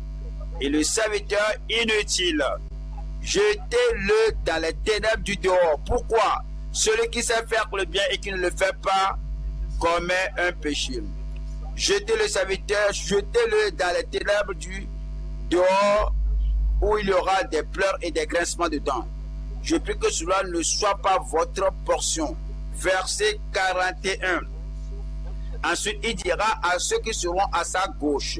Et le serviteur inutile, jetez-le dans les ténèbres du dehors. Pourquoi? Celui qui sait faire le bien et qui ne le fait pas commet un péché. Jetez le serviteur, jetez-le dans les ténèbres du dehors, où il y aura des pleurs et des grincements de dents. Je prie que cela ne soit pas votre portion. Verset 41. Ensuite, il dira à ceux qui seront à sa gauche: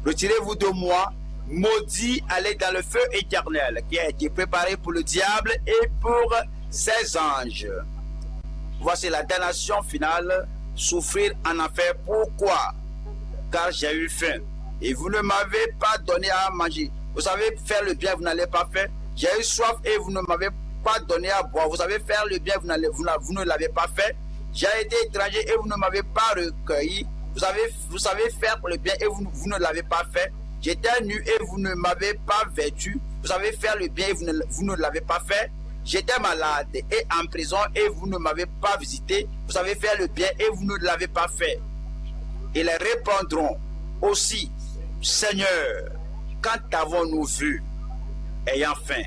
retirez-vous de moi, maudits, allez dans le feu éternel qui a été préparé pour le diable et pour ses anges. Voici la damnation finale, souffrir en enfer. Pourquoi? Car j'ai eu faim et vous ne m'avez pas donné à manger. Vous savez faire le bien, vous n'allez pas faire. J'ai eu soif et vous ne m'avez pas donné à boire. Vous savez faire le bien, vous ne l'avez pas fait. J'ai été étranger et vous ne m'avez pas recueilli. Vous savez faire le bien et vous ne l'avez pas fait. J'étais nu et vous ne m'avez pas vêtu. Vous savez faire le bien et vous ne l'avez pas fait. J'étais malade et en prison et vous ne m'avez pas visité. Vous savez faire le bien et vous ne l'avez pas fait. Ils répondront aussi: Seigneur, quand t'avons-nous vu ayant faim,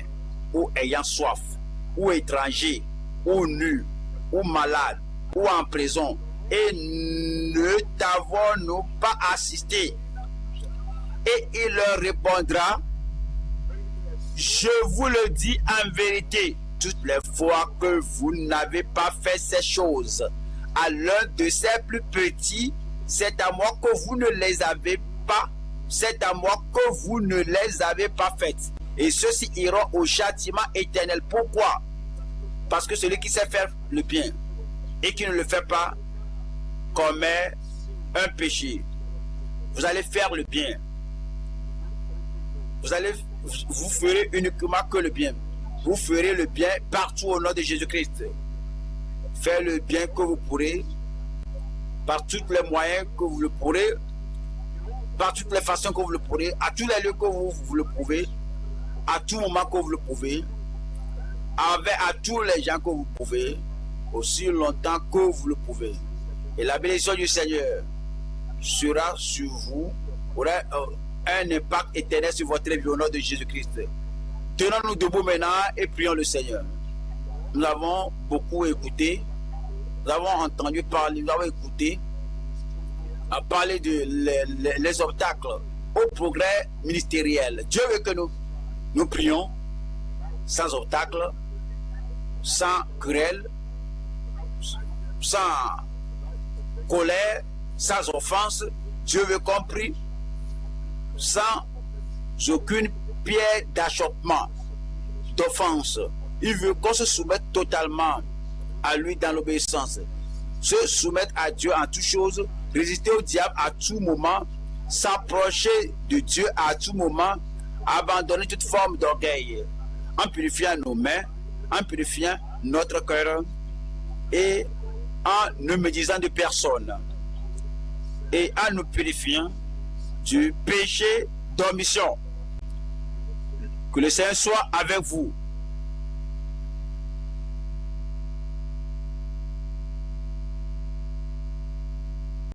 ou ayant soif, ou étranger, ou nu, ou malade, ou en prison, et ne t'avons-nous pas assisté? Et il leur répondra: je vous le dis en vérité, toutes les fois que vous n'avez pas fait ces choses à l'un de ces plus petits, c'est à moi que vous ne les avez pas, c'est à moi que vous ne les avez pas faites. Et ceux-ci iront au châtiment éternel. Pourquoi? Parce que celui qui sait faire le bien et qui ne le fait pas commet un péché. Vous allez faire le bien. Vous ferez uniquement que le bien. Vous ferez le bien partout au nom de Jésus-Christ. Faites le bien que vous pourrez, par tous les moyens que vous le pourrez, par toutes les façons que vous le pourrez, à tous les lieux que vous le pouvez, à tout moment que vous le pouvez, à tous les gens que vous pouvez, aussi longtemps que vous le pouvez. Et la bénédiction du Seigneur sera sur vous, aura un impact éternel sur votre vie au nom de Jésus-Christ. Tenons-nous debout maintenant et prions le Seigneur. Nous avons beaucoup écouté, nous avons entendu parler, nous avons écouté à parler de les obstacles au progrès ministériel. Dieu veut que nous prions sans obstacle, sans querelle, sans colère, sans offense. Dieu veut qu'on prie sans aucune pierre d'achoppement, d'offense. Il veut qu'on se soumette totalement à lui dans l'obéissance. Se soumettre à Dieu en toutes choses, résister au diable à tout moment, s'approcher de Dieu à tout moment, abandonner toute forme d'orgueil, en purifiant nos mains, en purifiant notre cœur et en ne médisant de personne et en nous purifiant du péché d'omission. Que le Seigneur soit avec vous.